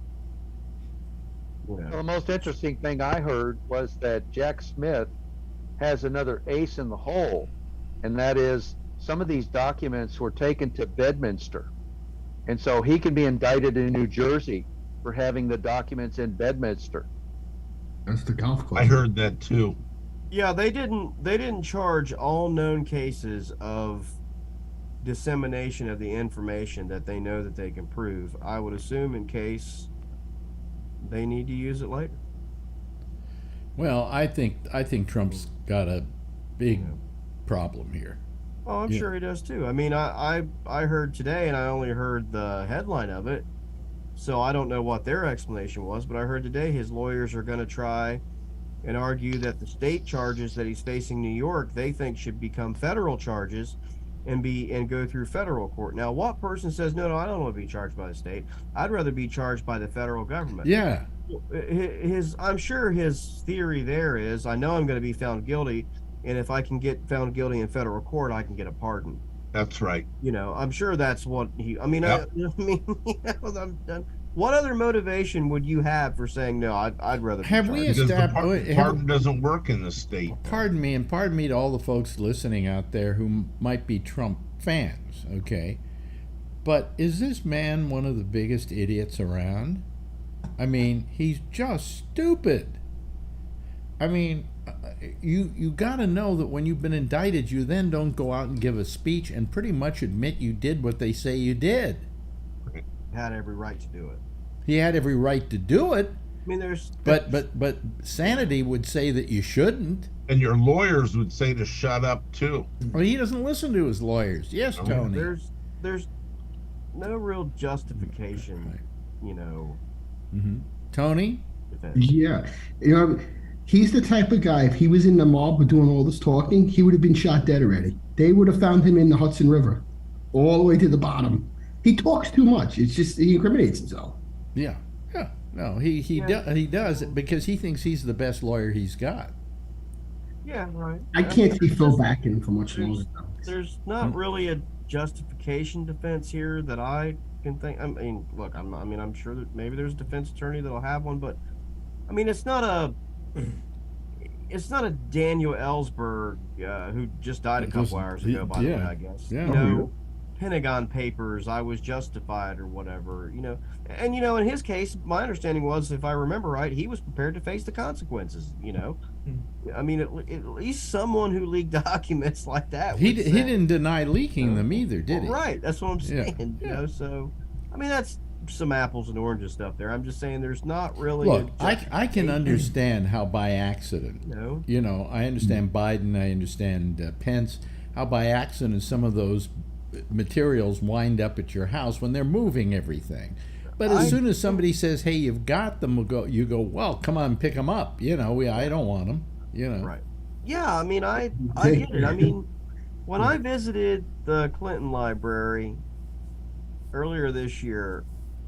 Well, the most interesting thing I heard was that Jack Smith has another ace in the hole, and that is some of these documents were taken to Bedminster, and so he can be indicted in New Jersey for having the documents in Bedminster. That's the golf club. I heard that too. Yeah, they didn't charge all known cases of dissemination of the information that they know that they can prove. I would assume in case they need to use it later. Well, I think Trump's got a big problem here. Oh, I'm sure he does too. I mean, I heard today, and I only heard the headline of it, so I don't know what their explanation was, but I heard today his lawyers are going to try and argue that the state charges that he's facing in New York, they think should become federal charges and go through federal court. Now, what person says, no, I don't want to be charged by the state. I'd rather be charged by the federal government. Yeah. I'm sure his theory there is, I know I'm going to be found guilty, and if I can get found guilty in federal court, I can get a pardon. That's right. I'm sure that's what he. I mean, yep. what other motivation would you have for saying no? I'd rather. Be Have we charged. Because the established? pardon doesn't work in the state. Pardon me, and pardon me to all the folks listening out there who might be Trump fans, okay? But is this man one of the biggest idiots around? I mean, he's just stupid. I mean, you got to know that when you've been indicted, you then don't go out and give a speech and pretty much admit you did what they say you did. Had every right to do it. He had every right to do it. I mean, there's but sanity would say that you shouldn't. And your lawyers would say to shut up too. Well, he doesn't listen to his lawyers. Yes, Tony. There's no real justification, you know. Mm-hmm. Tony? Yeah. You know, he's the type of guy, if he was in the mob doing all this talking, he would have been shot dead already. They would have found him in the Hudson River, all the way to the bottom. He talks too much. It's just, he incriminates himself. Yeah. Yeah. No, he does it because he thinks he's the best lawyer he's got. Yeah, right. I can't see Phil back in for much longer. There's not really a justification defense here that I can think. I mean, look, I'm sure that maybe there's a defense attorney that'll have one, but I mean, it's not a Daniel Ellsberg who just died a couple hours ago. By the way, I guess. Yeah. You know, Pentagon Papers, I was justified or whatever. You know, and you know, in his case, my understanding was, if I remember right, he was prepared to face the consequences. You know. I mean, at least someone who leaked documents like that. He didn't deny leaking them either, did he? Right. That's what I'm saying. Yeah. You know, so I mean, that's some apples and oranges stuff there. I'm just saying there's not really. Look, I can understand how by accident. You know, I understand Biden. I understand Pence. How by accident some of those materials wind up at your house when they're moving everything. But as soon as somebody says, "Hey, you've got them," you go, "Well, come on, pick them up." You know, I don't want them. You know, right? Yeah, I mean, I get it. I mean, when I visited the Clinton Library earlier this year,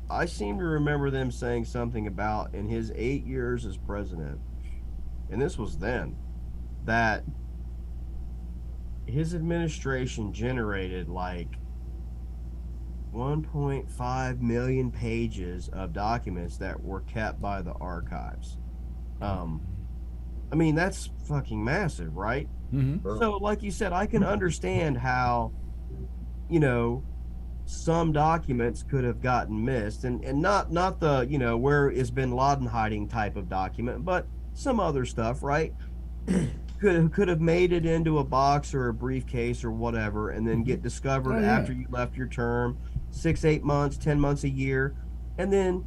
I seem to remember them saying something about in his 8 years as president, and this was then, that his administration generated like 1.5 million pages of documents that were kept by the archives. I mean, that's fucking massive, right? Mm-hmm. So, like you said, I can understand how, you know, some documents could have gotten missed, and not the, you know, where is bin Laden hiding type of document, but some other stuff, right? could have made it into a box or a briefcase or whatever, and then get discovered after you left your term, 6, 8 months, 10 months, a year, and then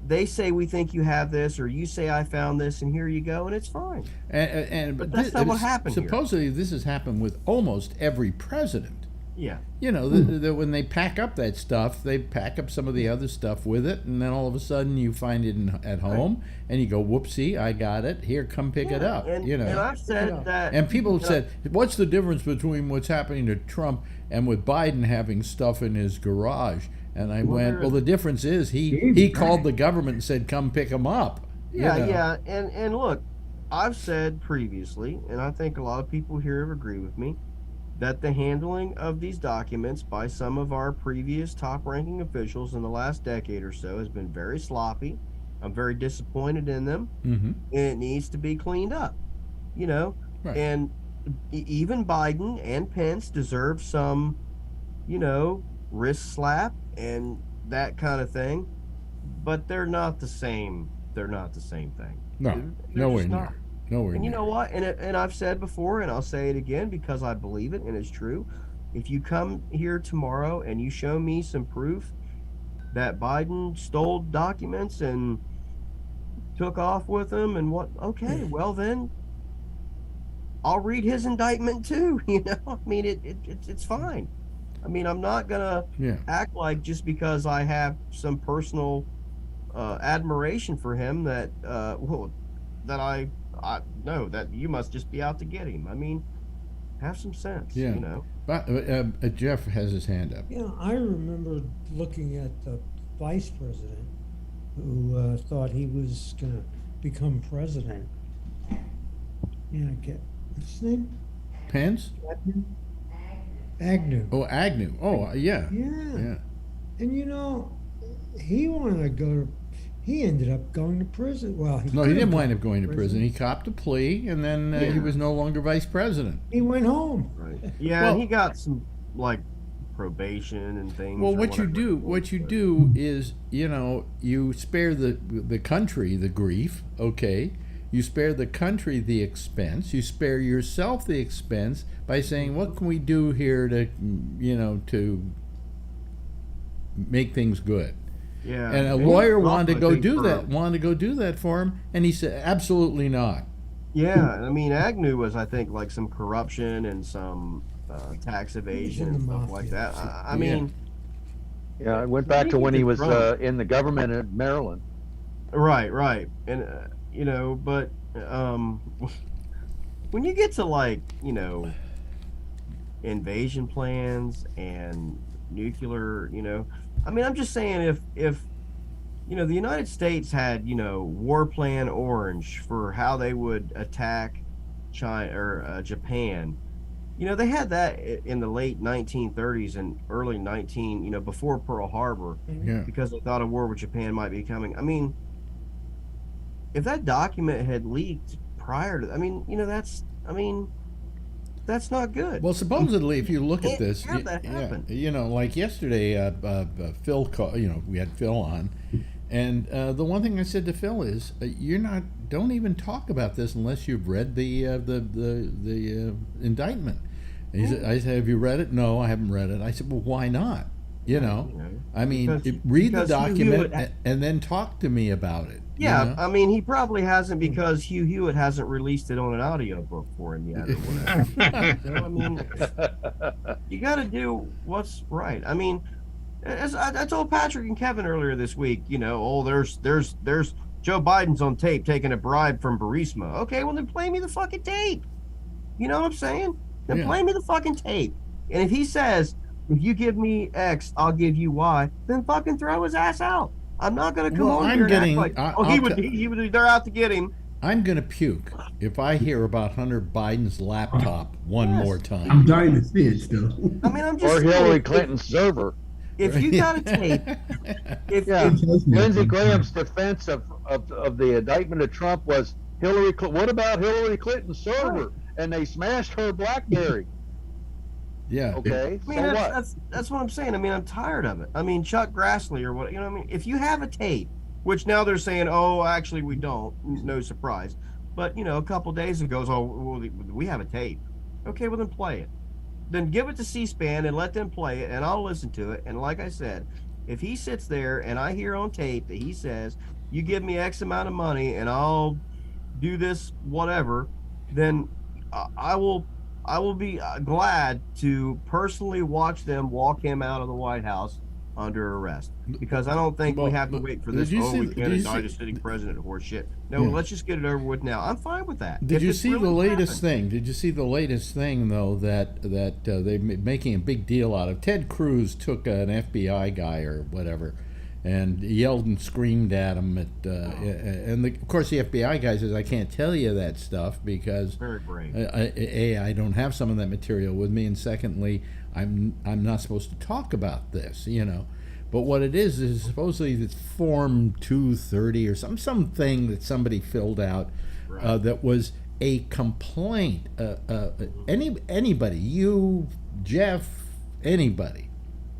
they say, we think you have this, or you say I found this, and here you go, and it's fine. But that's not what happened. Supposedly, this has happened with almost every president. Yeah. You know, when they pack up that stuff, they pack up some of the other stuff with it, and then all of a sudden you find it at home, and you go, "Whoopsie, I got it. Here, come pick it up." And, you know. And I've said that. And people have said, "What's the difference between what's happening to Trump and with Biden having stuff in his garage?" And I went, "Well, the difference is he called the government and said, 'Come pick them up.'" Yeah, you know? yeah. And look, I've said previously, and I think a lot of people here have agreed with me, that the handling of these documents by some of our previous top-ranking officials in the last decade or so has been very sloppy. I'm very disappointed in them, and it needs to be cleaned up, you know. Right. And even Biden and Pence deserve some, you know, wrist slap and that kind of thing, but they're not the same. They're not the same thing. No, nowhere near. Nowhere and you near. know what? And I've said before, and I'll say it again because I believe it and it's true. If you come here tomorrow and you show me some proof that Biden stole documents and took off with them and okay, well then I'll read his indictment too. You know, I mean, it's fine. I mean, I'm not gonna act like just because I have some personal admiration for him that I know that you must just be out to get him. I mean, have some sense, you know. But Jeff has his hand up. Yeah, I remember looking at the vice president who thought he was going to become president. Yeah, what's his name? Pence? Agnew. Oh, Agnew. Oh, yeah. Yeah. And you know, he wanted to go to. He ended up going to prison. Well, No, he could have didn't gone wind up going to prison. He copped a plea, and then he was no longer vice president. He went home. Right. Yeah, Well- and he got some like probation and things. Well, or what you whatever do, it was, what you but- do is, you spare the country the grief. Okay, you spare the country the expense. You spare yourself the expense by saying, "What can we do here to, to make things good?" Yeah, And a he lawyer was wanted to off, I go think, do for- that. Wanted to go do that for him, and he said, "Absolutely not." Yeah, I mean, Agnew was, I think, like some corruption and some tax evasion in and the stuff like mafia. that. I Yeah. mean, Yeah, I went back to when he was in the government in Maryland. right, and but when you get to like invasion plans and nuclear, I mean, I'm just saying if the United States had War Plan Orange for how they would attack China or Japan. They had that in the late 1930s and early before Pearl Harbor, Yeah. because they thought a war with Japan might be coming. I mean, if that document had leaked prior to, that's not good. Well, supposedly, if you look at Can't this, have that happen. like yesterday, Phil called. We had Phil on, and the one thing I said to Phil is, don't even talk about this unless you've read the indictment. And I said, have you read it? No, I haven't read it. I said, well, why not? I mean, read the because document and then talk to me about it. Yeah, I mean, he probably hasn't, because Hugh Hewitt hasn't released it on an audiobook for him yet or whatever. I mean, you got to do what's right. I mean, as I told Patrick and Kevin earlier this week, there's Joe Biden's on tape taking a bribe from Burisma. Okay, well then play me the fucking tape. You know what I'm saying? Then play me the fucking tape. And if he says, if you give me X, I'll give you Y, then fucking throw his ass out. I'm not going to come on here and act like, he would, they're out to get him. I'm going to puke if I hear about Hunter Biden's laptop one more time. I'm dying to see it still. I mean, I'm just Or saying, Hillary Clinton's server. If you got a tape, Lindsey Graham's defense of the indictment of Trump was what about Hillary Clinton's server? And they smashed her BlackBerry. Yeah. Okay. I mean, that's what I'm saying. I mean, I'm tired of it. I mean, Chuck Grassley or what? I mean, if you have a tape, which now they're saying, oh, actually we don't. No surprise. But a couple days ago, well, we have a tape. Okay, well then play it. Then give it to C-SPAN and let them play it, and I'll listen to it. And like I said, if he sits there and I hear on tape that he says, you give me X amount of money and I'll do this, whatever, then I will be glad to personally watch them walk him out of the White House under arrest, because I don't think we have to wait for this. We can't indict a sitting president horse shit. No, let's just get it over with now. I'm fine with that. Did you see the latest thing? Did you see the latest thing though that they're making a big deal out of? Ted Cruz took an FBI guy or whatever, and yelled and screamed at him. Of course, the FBI guy says, "I can't tell you that stuff because very brave. I don't have some of that material with me, and secondly, I'm not supposed to talk about this, But what it is supposedly it's Form 230 or something that somebody filled out that was a complaint. Anybody, you, Jeff, anybody.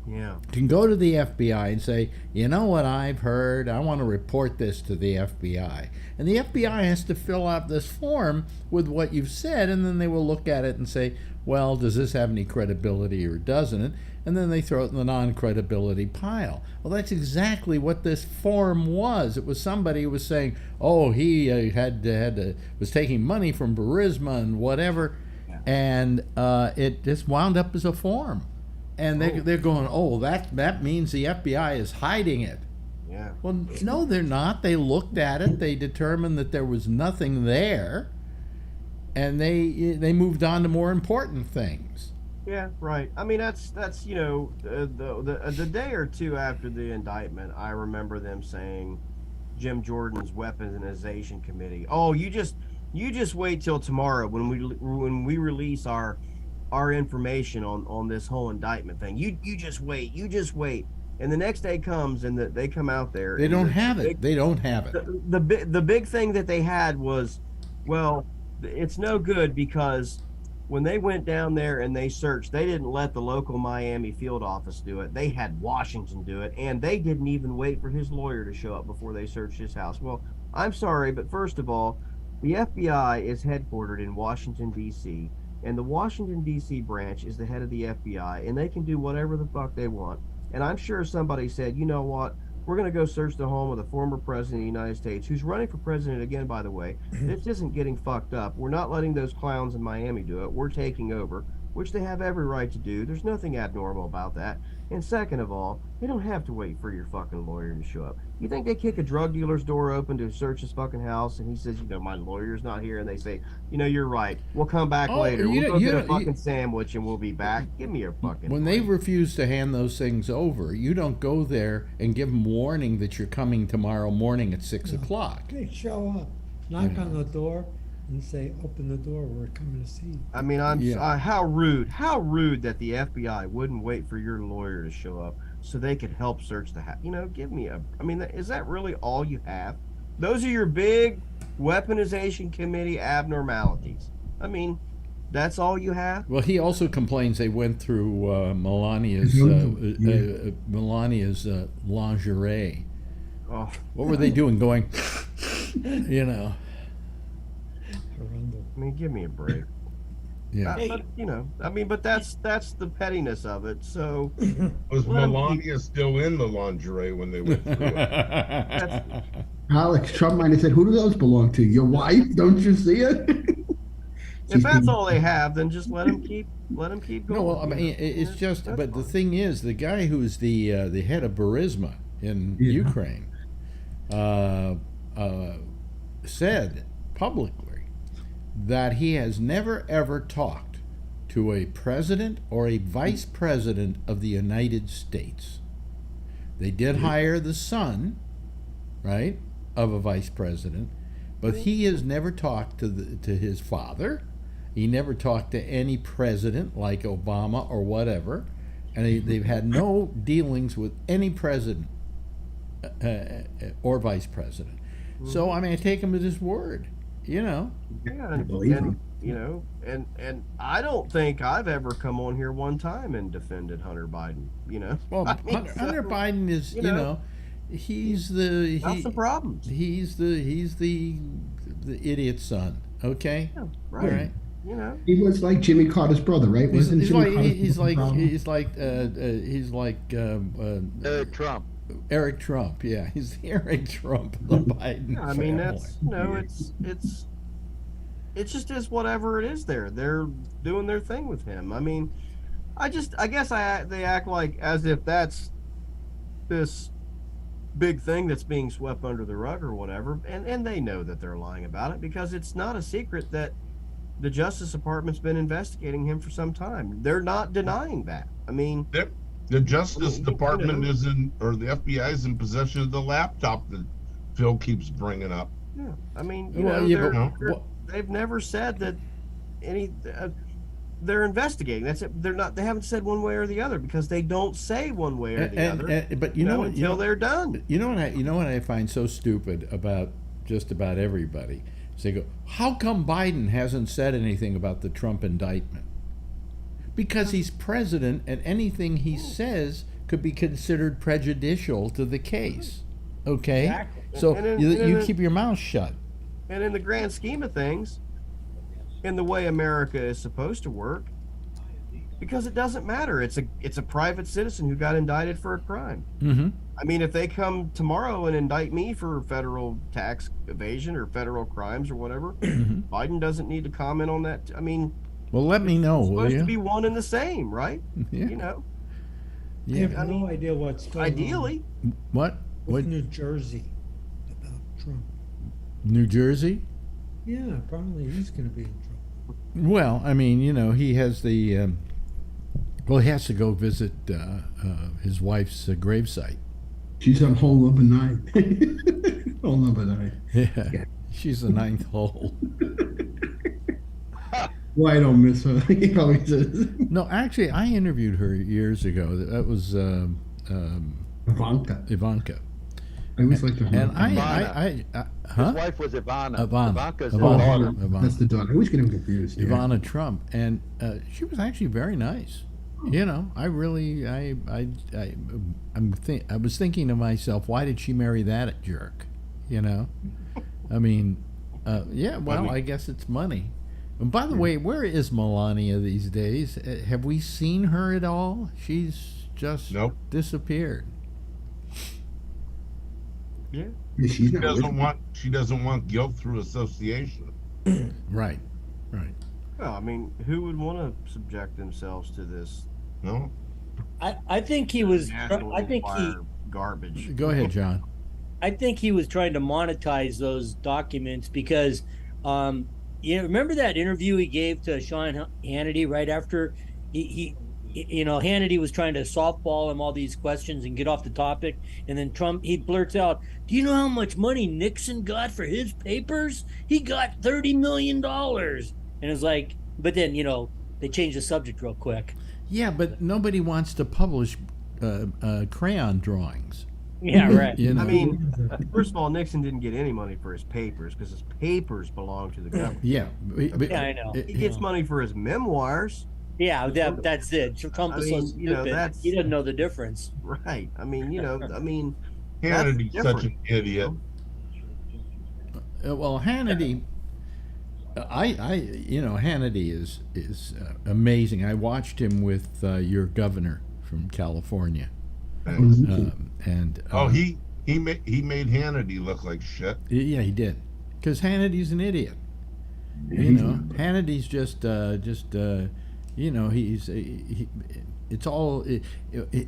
Yeah. Can go to the FBI and say, you know what I've heard, I want to report this to the FBI. And the FBI has to fill out this form with what you've said, and then they will look at it and say, well, does this have any credibility or doesn't it? And then they throw it in the non-credibility pile. Well, that's exactly what this form was. It was somebody who was saying, oh, he was taking money from Burisma and whatever, and it just wound up as a form. And they're going, oh, that means the FBI is hiding it. Yeah. Well, no, they're not. They looked at it. They determined that there was nothing there, and they moved on to more important things. Yeah, right. I mean, that's the day or two after the indictment, I remember them saying, Jim Jordan's weaponization committee, oh, you just wait till tomorrow when we release our information on this whole indictment thing. You just wait. And the next day comes, and they come out there. They don't have it. They don't have it. The big thing that they had was, well, it's no good because when they went down there and they searched, they didn't let the local Miami field office do it. They had Washington do it, and they didn't even wait for his lawyer to show up before they searched his house. Well, I'm sorry, but first of all, the FBI is headquartered in Washington, D.C., and the Washington, D.C. branch is the head of the FBI, and they can do whatever the fuck they want. And I'm sure somebody said, you know what? We're going to go search the home of the former president of the United States, who's running for president again, by the way. This isn't getting fucked up. We're not letting those clowns in Miami do it. We're taking over, which they have every right to do. There's nothing abnormal about that. And second of all, they don't have to wait for your fucking lawyer to show up. You think they kick a drug dealer's door open to search his fucking house, and he says, you know, my lawyer's not here, and they say, you know, you're right. We'll come back later. We'll go get a fucking sandwich, and we'll be back. Give me a fucking When break. they refuse to hand those things over, you don't go there and give them warning that you're coming tomorrow morning at 6 o'clock. They show up, knock on the door, and say, open the door, we're coming to see you. I mean, how rude that the FBI wouldn't wait for your lawyer to show up so they could help search the house. You know, I mean, is that really all you have? Those are your big weaponization committee abnormalities. I mean, that's all you have? Well, he also complains they went through Melania's lingerie. Oh. What were they doing? Going, you know. I mean, give me a break. Yeah. But, you know, I mean, but that's the pettiness of it. So was Melania still in the lingerie when they went through it? Alex, Trump might have said, "Who do those belong to? Your wife? Don't you see it?" If that's all they have, then just let them keep going. No, well, I mean, it's just. But the thing is, the guy who's the head of Burisma in Ukraine said publicly that he has never ever talked to a president or a vice president of the United States. They did hire the son, right, of a vice president, but he has never talked to his father. He never talked to any president like Obama or whatever, and they've had no dealings with any president or vice president. So I mean, I take him at his word. You know, and I don't think I've ever come on here one time and defended Hunter Biden. You know, well, I mean, Hunter Biden is, you know, he's the the problems. He's the idiot son. Okay, yeah, right. All right. You know, he was like Jimmy Carter's brother, right? He's like Trump. Eric Trump, yeah, he's the Eric Trump of the Biden. Yeah, I mean, family. that's it just is whatever it is. They're doing their thing with him. I mean, I guess they act like as if that's this big thing that's being swept under the rug or whatever, and they know that they're lying about it because it's not a secret that the Justice Department's been investigating him for some time. They're not denying that. I mean. The Justice Department is in, or the FBI is in possession of the laptop that Phil keeps bringing up. Yeah, I mean, they've never said that they're investigating. That's it. They haven't said one way or the other because they don't say one way or the other. But you know what, until they're done. You know what I find so stupid about just about everybody is they go, how come Biden hasn't said anything about the Trump indictment? Because he's president, and anything he says could be considered prejudicial to the case. Okay? Exactly. So you keep your mouth shut. And in the grand scheme of things, in the way America is supposed to work, because it doesn't matter. It's a private citizen who got indicted for a crime. Mm-hmm. I mean, if they come tomorrow and indict me for federal tax evasion or federal crimes or whatever, Biden doesn't need to comment on that. I mean... Well, let me know, will you? It's supposed to be one and the same, right? Yeah. You know? Yeah. I have no idea what's going ideally. on. What? With New Jersey about Trump. New Jersey? Yeah, apparently he's going to be in trouble. Well, I mean, you know, he has the... he has to go visit his wife's gravesite. She's on hole number 9. Hole number 9. Yeah. She's the 9th hole. Well, I don't miss her. He probably says. No, actually, I interviewed her years ago. That was Ivanka. I always liked her. His wife was Ivana. Ivanka's the daughter. That's the daughter. I always get him confused. Ivana Trump, and she was actually very nice. You know, I really, I was thinking to myself, why did she marry that jerk? You know, I mean, yeah. Well, I guess it's money. And by the way, where is Melania these days? Have we seen her at all? She's just disappeared. Yeah, she doesn't want guilt through association. Right. Well, I mean, who would want to subject themselves to this? No. I think he was. Garbage. Go ahead, John. I think he was trying to monetize those documents because, remember that interview he gave to Sean Hannity right after Hannity was trying to softball him all these questions and get off the topic, and then Trump, he blurts out, "Do you know how much money Nixon got for his papers? He got $30 million." And it's like, but then they changed the subject real quick. Yeah, but nobody wants to publish crayon drawings. Yeah, right. You know? I mean, first of all, Nixon didn't get any money for his papers because his papers belong to the government. Yeah, yeah, I know. He gets money for his memoirs. Yeah, that's it. Trump is so stupid. He doesn't know the difference. Right. I mean, Hannity's such an idiot. Well, Hannity, Hannity is amazing. I watched him with your governor from California. He made Hannity look like shit. Yeah, he did, because Hannity's an idiot. Hannity's just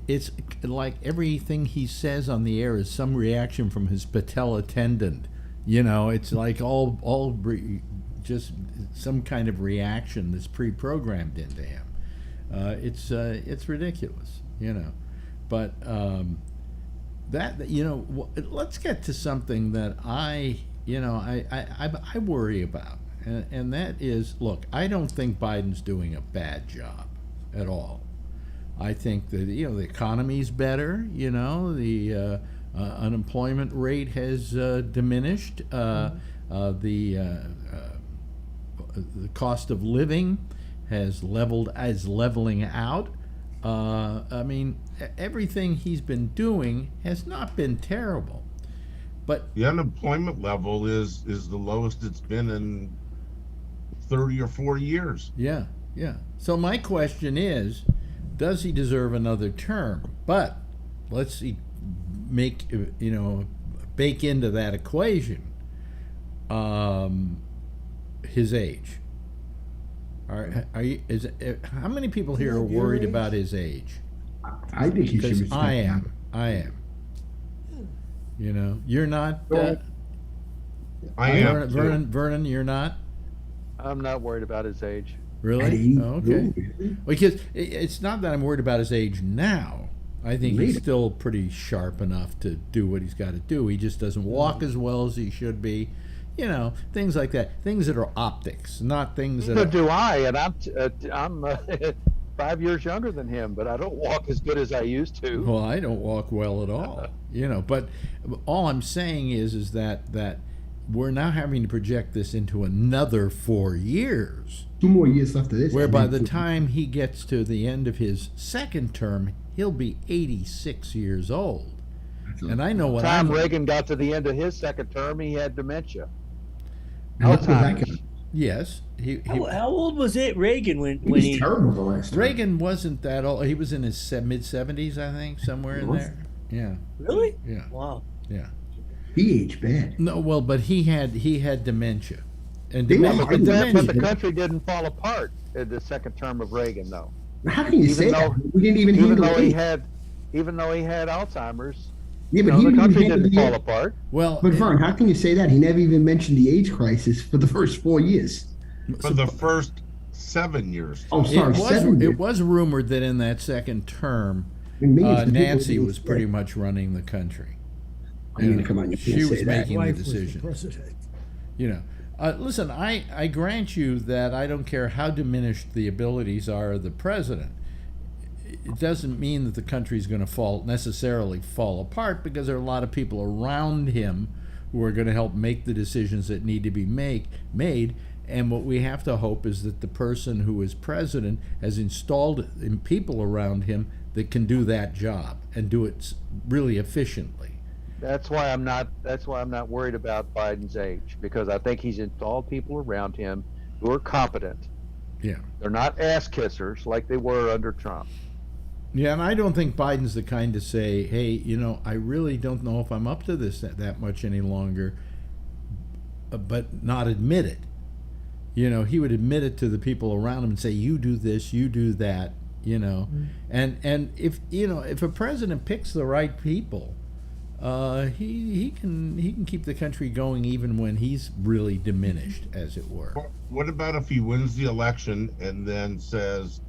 it's like everything he says on the air is some reaction from his patella tendon. It's like all just some kind of reaction that's pre-programmed into him. It's ridiculous, But let's get to something that I worry about. And that is, look, I don't think Biden's doing a bad job at all. I think that, the economy's better, the unemployment rate has diminished, the cost of living is leveling out. I mean, everything he's been doing has not been terrible. But the unemployment level is the lowest it's been in 30 or 40 years. Yeah. So my question is, does he deserve another term? But let's see, bake into that equation his age. Are you? How many people here are worried about his age? I think he should. I am. You're not. I am. Vernon, you're not. I'm not worried about his age. Really? Oh, okay. Because it's not that I'm worried about his age now. I think he's still pretty sharp enough to do what he's got to do. He just doesn't walk as well as he should be. Things like that. Things that are optics, not things that. Neither do I, and I'm 5 years younger than him, but I don't walk as good as I used to. Well, I don't walk well at all. But all I'm saying is that we're now having to project this into another 4 years. 2 more years left of this. Where by the time he gets to the end of his second term, he'll be 86 years old. And I know what Tom Reagan got to the end of his second term, he had dementia. Yes. How old was Reagan when he? Terrible the last time. Reagan wasn't that old. He was in his mid-70s, I think, somewhere in there. Yeah. Really? Yeah. Wow. Yeah. He aged bad. No, well, but he had dementia, and but the country didn't fall apart in the second term of Reagan, though. How can you say that? We didn't even handle it. Even though he had Alzheimer's. Yeah, but the country didn't fall apart. Well, but Vern, how can you say that? He never even mentioned the AIDS crisis for the first 4 years. For the first 7 years. Oh, sorry, 7 years. It was rumored that in that second term, Nancy was pretty much running the country. Come on, you can't she was say that. making the decisions. Listen, I grant you that I don't care how diminished the abilities are of the president. it doesn't mean that the country's going to necessarily fall apart, because there are a lot of people around him who are going to help make the decisions that need to be made. And what we have to hope is that the person who is president has installed in people around him that can do that job and do it really efficiently. That's why I'm not worried about Biden's age, because I think he's installed people around him who are competent. Yeah. They're not ass kissers like they were under Trump. Yeah, and I don't think Biden's the kind to say, hey, you know, I really don't know if I'm up to this that much any longer, but not admit it. You know, he would admit it to the people around him and say, you do this, you do that, you know. Mm-hmm. And if, you know, if a president picks the right people, he can keep the country going even when he's really diminished, as it were. What about if he wins the election and then says,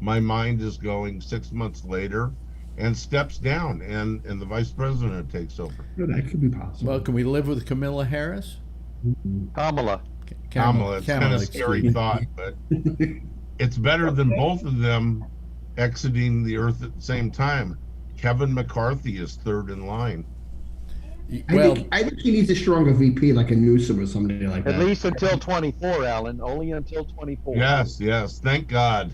my mind is going 6 months later, and steps down, and the vice president takes over? No, that could be possible. Well, can we live with Kamala Harris? Kamala. It's kind of a scary thought, but it's better than both of them exiting the earth at the same time. Kevin McCarthy is third in line. I think he needs a stronger VP, like a Newsom or somebody like that. At least until 24, Alan. Only until 24. Yes. Thank God.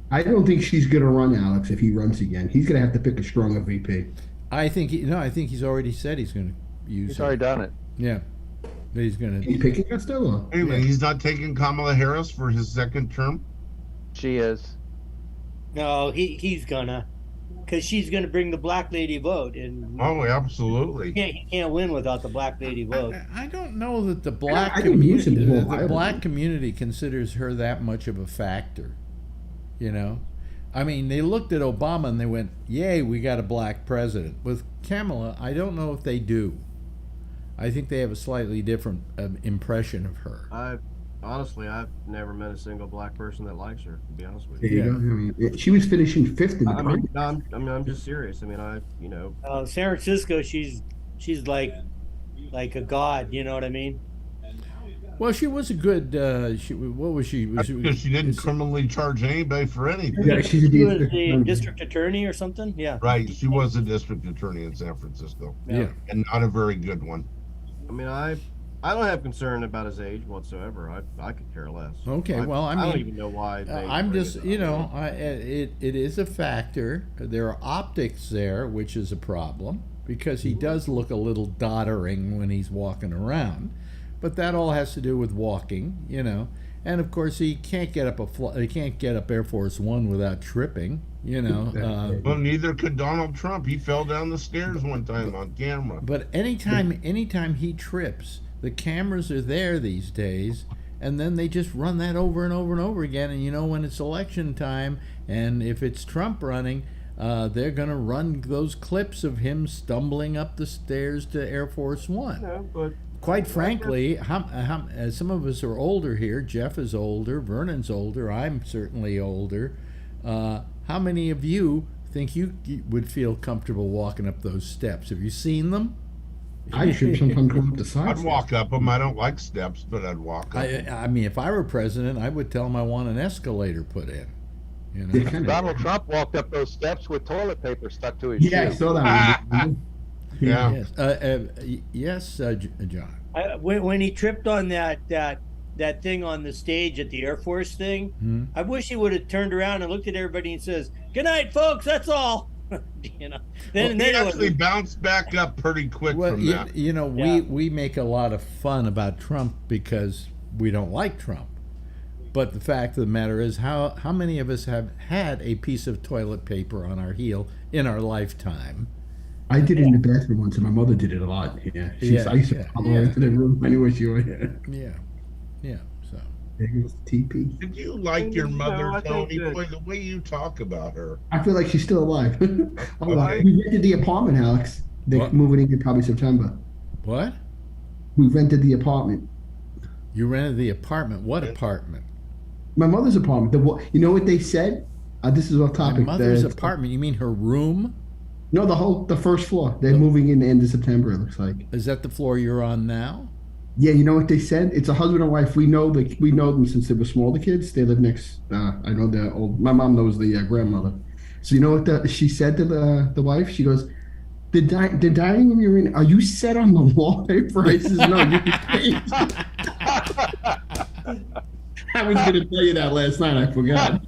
I don't think she's going to run, Alex, if he runs again. He's going to have to pick a stronger VP. I think he's already said he's going to use He's already done it. Yeah. He's going to. He's picking her still? Or? Anyway, he's not taking Kamala Harris for his second term? She is. No, he's gonna. Because she's going to bring the black lady vote. And oh, absolutely. He can't win without the black lady vote. I don't know that the black community considers her that much of a factor. You know? I mean, they looked at Obama and they went, yay, we got a black president. With Kamala, I don't know if they do. I think they have a slightly different impression of her. Honestly, I've never met a single black person that likes her, to be honest with you. you. I mean, she was finishing fifth in the I'm just serious. I mean, San Francisco, she's like a god. You know what I mean? Well, she was a good. What was she? Because she didn't criminally charge anybody for anything. Yeah, she was the district attorney or something. Yeah. Right. She was a district attorney in San Francisco. Yeah. And not a very good one. I mean, I don't have concern about his age whatsoever. I could care less. Okay, well, I mean, I don't even know why. I'm just, you know, it is a factor. There are optics there, which is a problem, because he does look a little doddering when he's walking around, but that all has to do with walking, you know. And of course, he can't get up Air Force One without tripping, you know. Well, neither could Donald Trump. He fell down the stairs one time on camera. But anytime he trips, the cameras are there these days, and then they just run that over and over and over again. And you know, when it's election time, and if it's Trump running, they're going to run those clips of him stumbling up the stairs to Air Force One. Yeah, but quite frankly, some of us are older here. Jeff is older, Vernon's older, I'm certainly older. How many of you think you would feel comfortable walking up those steps? Have you seen them? I should sometimes go up the side. I'd walk up them. I don't like steps, but I'd walk up. I mean, if I were president, I would tell him I want an escalator put in. You know? Donald Trump walked up those steps with toilet paper stuck to his shoe. Yeah, I saw that one. Yeah. Yes, John. When he tripped on that thing on the stage at the Air Force thing, I wish he would have turned around and looked at everybody and says, "Good night, folks. That's all." You know. Then he actually bounced back up pretty quick from that. You know, we make a lot of fun about Trump because we don't like Trump. But the fact of the matter is, how many of us have had a piece of toilet paper on our heel in our lifetime? I did it in the bathroom once, and my mother did it a lot. Yeah, I used to follow her into the room anywhere she went. Yeah. So there goes TP. Did you like your mother, Tony? Boy, the way you talk about her. I feel like she's still alive. Okay. We rented the apartment, Alex. They're moving in probably September. What? We rented the apartment. You rented the apartment? What apartment? My mother's apartment. You know what they said? This is off topic. My mother's apartment? You mean her room? No, the first floor. They're moving in the end of September, it looks like. Is that the floor you're on now? Yeah, you know what they said? It's a husband and wife. We know them since they were small, the kids. They live next. I know they're old. My mom knows the grandmother. So you know what she said to the wife? She goes, the dining room you're in, are you set on the wallpaper? I says, no, you can paint. I was going to tell you that last night. I forgot.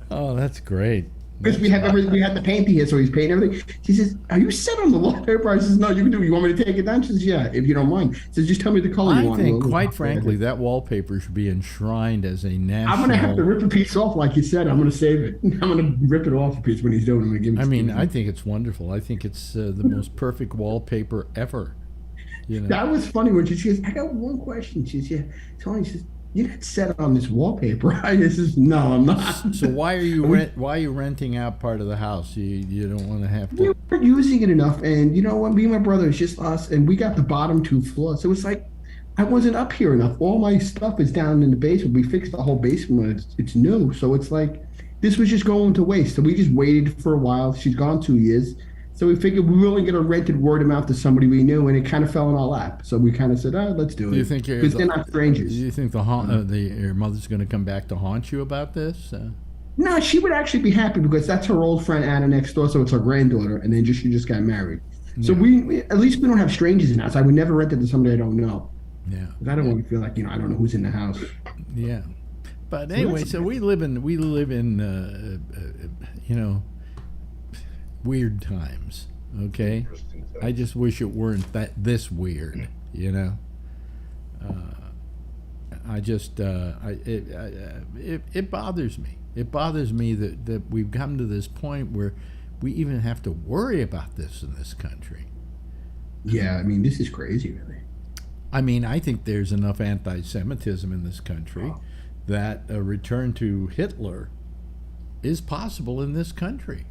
Oh, that's great. Because we had the painting here, so he's painting everything. She says, are you set on the wallpaper? I says, no, you can do it. You want me to take it down? She says, yeah, if you don't mind. She says, just tell me the color you want. I think, quite frankly, that wallpaper should be enshrined as a national... I'm going to have to rip a piece off, like you said. I'm going to save it. I'm going to rip it off a piece when he's doing it. I'm going to give it to Steve. I think it's wonderful. I think it's the most perfect wallpaper ever. You know? That was funny when she says, I got one question. She says, yeah. Tony says, you're not set on this wallpaper, right? This is no, I'm not. So why are you why are you renting out part of the house? You don't want to have to. We weren't using it enough, and you know what? Me and my brother, it's just us, and we got the bottom 2 floors. So it's like I wasn't up here enough. All my stuff is down in the basement. We fixed the whole basement. It's new, so it's like this was just going to waste. So we just waited for a while. She's gone 2 years. So we figured we were only going to rent it word of mouth to somebody we knew, and it kind of fell in our lap. So we kind of said, let's do it. Do you think because they're not strangers? Do you think your mother's going to come back to haunt you about this? No, she would actually be happy because that's her old friend Anna next door, so it's her granddaughter, and then she just got married. So we at least we don't have strangers in the house. I would never rent it to somebody I don't know. Yeah, I don't want to feel like I don't know who's in the house. Yeah, but anyway, so we live in weird times. Okay, I just wish it weren't this weird. You know, it bothers me. It bothers me that we've come to this point where we even have to worry about this in this country. Yeah, I mean, this is crazy, really. I mean, I think there's enough anti-Semitism in this country that a return to Hitler is possible in this country.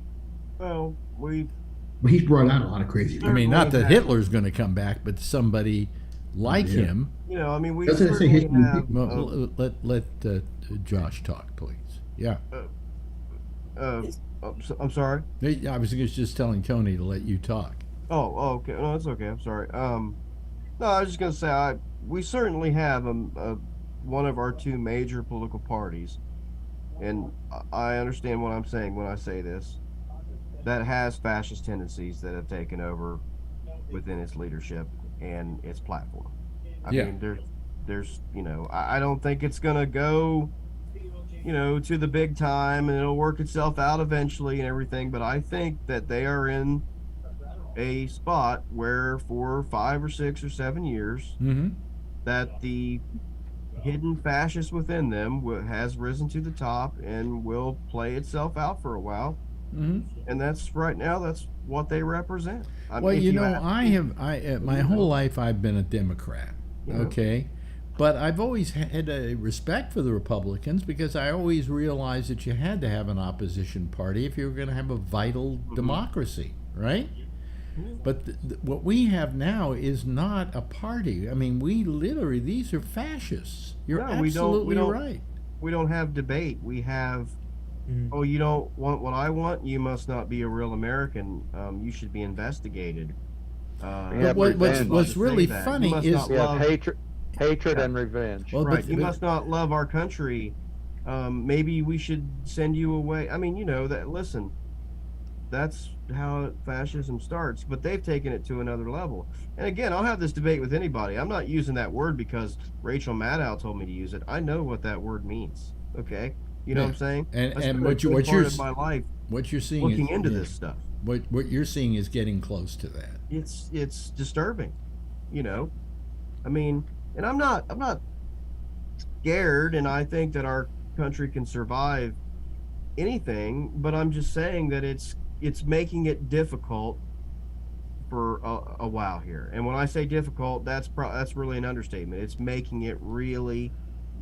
Well, he's brought out a lot of crazy people. I mean, not that Hitler's going to come back, but somebody like him. You know, I mean, we doesn't say history. Well, let Josh talk, please. Yeah. I'm sorry. I was just telling Tony to let you talk. Oh, okay. No, it's okay. I'm sorry. No, I was just gonna say we certainly have one of our 2 major political parties, and I understand what I'm saying when I say this, that has fascist tendencies that have taken over within its leadership and its platform. I mean, there's I don't think it's gonna go to the big time and it'll work itself out eventually and everything, but I think that they are in a spot where for 5 or 6 or 7 years that the hidden fascist within them has risen to the top and will play itself out for a while. And that's right now, that's what they represent. Well, my whole life I've been a Democrat, okay? But I've always had a respect for the Republicans because I always realized that you had to have an opposition party if you were going to have a vital democracy, right? But what we have now is not a party. I mean, these are fascists. You're absolutely right. We don't have debate. We have, oh, you don't want what I want? You must not be a real American. You should be investigated. What's really funny is hatred and revenge. Well, right. You must not love our country. Maybe we should send you away. I mean, listen, that's how fascism starts, but they've taken it to another level. And again, I'll have this debate with anybody. I'm not using that word because Rachel Maddow told me to use it. I know what that word means. Okay, you know what I'm saying? And what you're my life, what you're seeing looking into this stuff. What you're seeing is getting close to that. It's disturbing. I mean, and I'm not scared, and I think that our country can survive anything, but I'm just saying that it's making it difficult for a while here. And when I say difficult, that's really an understatement. It's making it really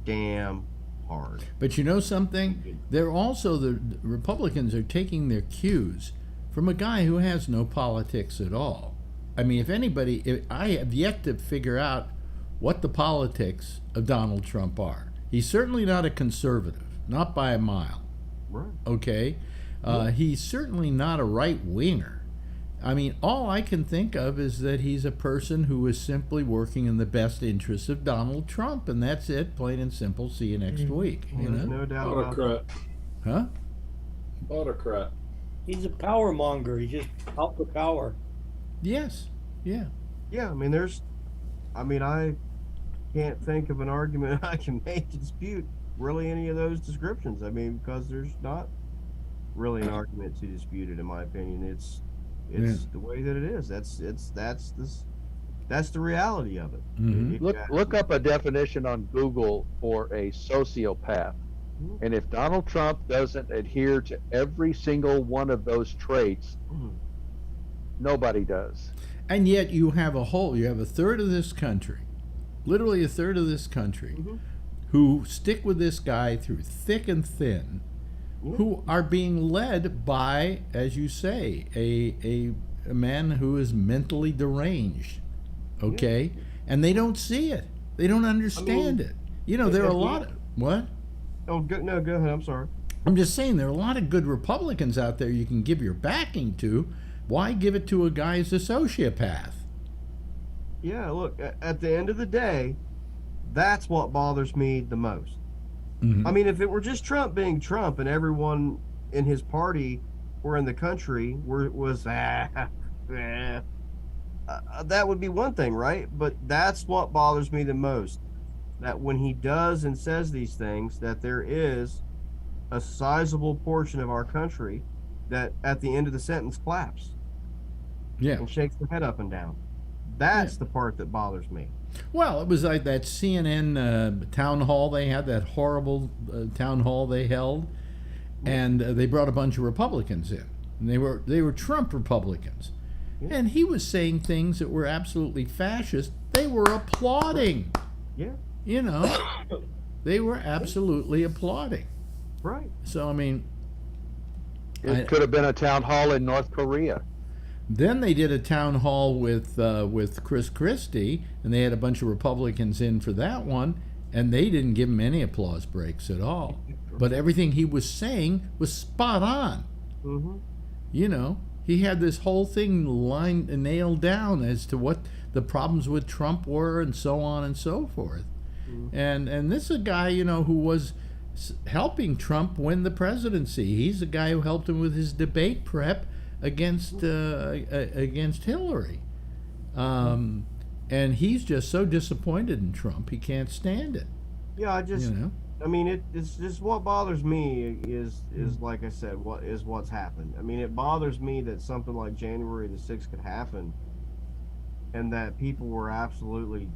damn hard. But you know something? They're also, the Republicans are taking their cues from a guy who has no politics at all. I mean, I have yet to figure out what the politics of Donald Trump are. He's certainly not a conservative, not by a mile. Right. Okay? He's certainly not a right-winger. I mean, all I can think of is that he's a person who is simply working in the best interests of Donald Trump, and that's it, plain and simple. See you next week. No doubt Autocrat. Huh? Autocrat. He's a power monger. He's just out for power. Yes. Yeah. Yeah, I mean, I can't think of an argument I can make to dispute really any of those descriptions. I mean, because there's not really an argument to dispute it, in my opinion. It's the way that it is. That's the reality of it. Look up a definition on Google for a sociopath. And if Donald Trump doesn't adhere to every single one of those traits, nobody does. And yet you have a third of this country, literally a third of this country, who stick with this guy through thick and thin, who are being led by, as you say, a man who is mentally deranged, okay? And they don't see it. They don't understand it. You know, there are a lot of... What? Oh, go ahead. I'm sorry. I'm just saying there are a lot of good Republicans out there you can give your backing to. Why give it to a guy who's a sociopath? Yeah, look, at the end of the day, that's what bothers me the most. I mean, if it were just Trump being Trump and everyone in his party or in the country was that would be one thing, right? But that's what bothers me the most. That when he does and says these things, that there is a sizable portion of our country that at the end of the sentence claps. Yeah. And shakes their head up and down. That's the part that bothers me. Well, it was like that CNN town hall they had, that horrible town hall they held, and they brought a bunch of Republicans in. And they were Trump Republicans. And he was saying things that were absolutely fascist. They were applauding. Yeah. You know, they were absolutely applauding. Right. So, I mean... It could have been a town hall in North Korea. Then they did a town hall with Chris Christie, and they had a bunch of Republicans in for that one, and they didn't give him any applause breaks at all. But everything he was saying was spot on. You know, he had this whole thing nailed down as to what the problems with Trump were, and so on and so forth. And this is a guy, you know, who was helping Trump win the presidency. He's the guy who helped him with his debate prep against Hillary. And he's just so disappointed in Trump, he can't stand it. Yeah, I mean, it's just what bothers me is like I said, what's happened. I mean, it bothers me that something like January the 6th could happen, and that people were absolutely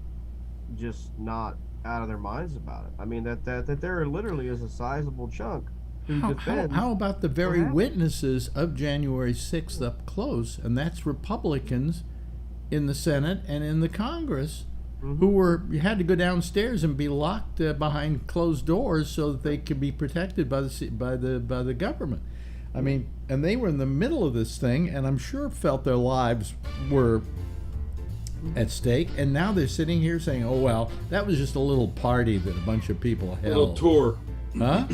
just not out of their minds about it. I mean, that there literally is a sizable chunk who defends. How about the very witnesses of January 6th up close, and that's Republicans in the Senate and in the Congress, who had to go downstairs and be locked behind closed doors so that they could be protected by the government. I mean, and they were in the middle of this thing, and I'm sure felt their lives were at stake, and now they're sitting here saying, "Oh well, that was just a little party that a bunch of people held." A little tour. Huh?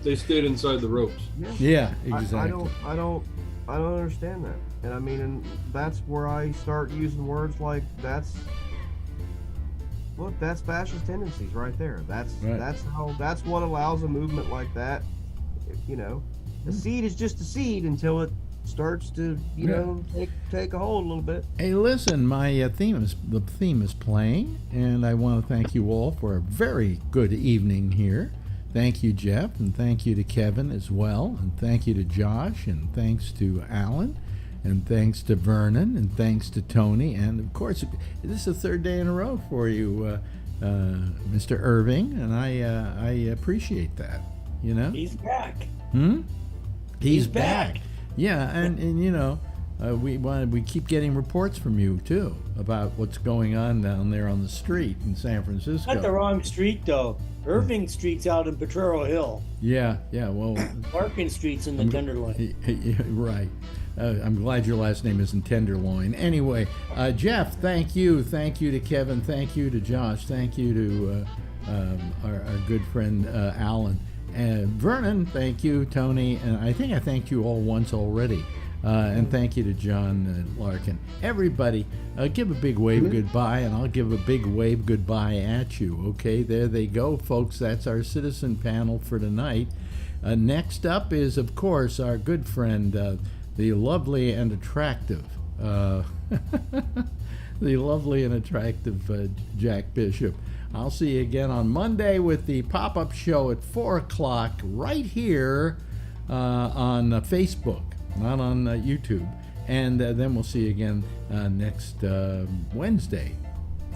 They stayed inside the ropes. Yeah, exactly. I don't understand that, and I mean, and that's where I start using words like that's fascist tendencies right there. That's what allows a movement like that. You know, a seed is just a seed until it starts to take a hold a little bit. Hey, listen, the theme is playing, and I want to thank you all for a very good evening here. Thank you, Jeff, and thank you to Kevin as well, and thank you to Josh, and thanks to Alan, and thanks to Vernon, and thanks to Tony, and of course, this is the third day in a row for you, Mr. Irving, and I appreciate that. You know, he's back. He's back. Yeah, and you know, we keep getting reports from you too about what's going on down there on the street in San Francisco. Not the wrong street though. Irving Street's out in Potrero Hill. Yeah. Well, Larkin Street's in the Tenderloin. Right. I'm glad your last name isn't Tenderloin. Anyway, Jeff, thank you to Kevin, thank you to Josh, thank you to our good friend Alan. Vernon, thank you, Tony, and I think I thanked you all once already. And thank you to John Larkin. Everybody, give a big wave goodbye, and I'll give a big wave goodbye at you. Okay, there they go, folks. That's our citizen panel for tonight. Next up is, of course, our good friend, the lovely and attractive, Jack Bishop. I'll see you again on Monday with the pop-up show at 4 o'clock right here on Facebook, not on YouTube. And then we'll see you again next Wednesday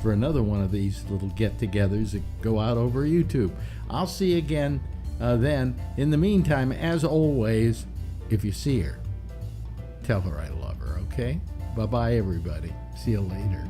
for another one of these little get-togethers that go out over YouTube. I'll see you again then. In the meantime, as always, if you see her, tell her I love her, okay? Bye-bye, everybody. See you later.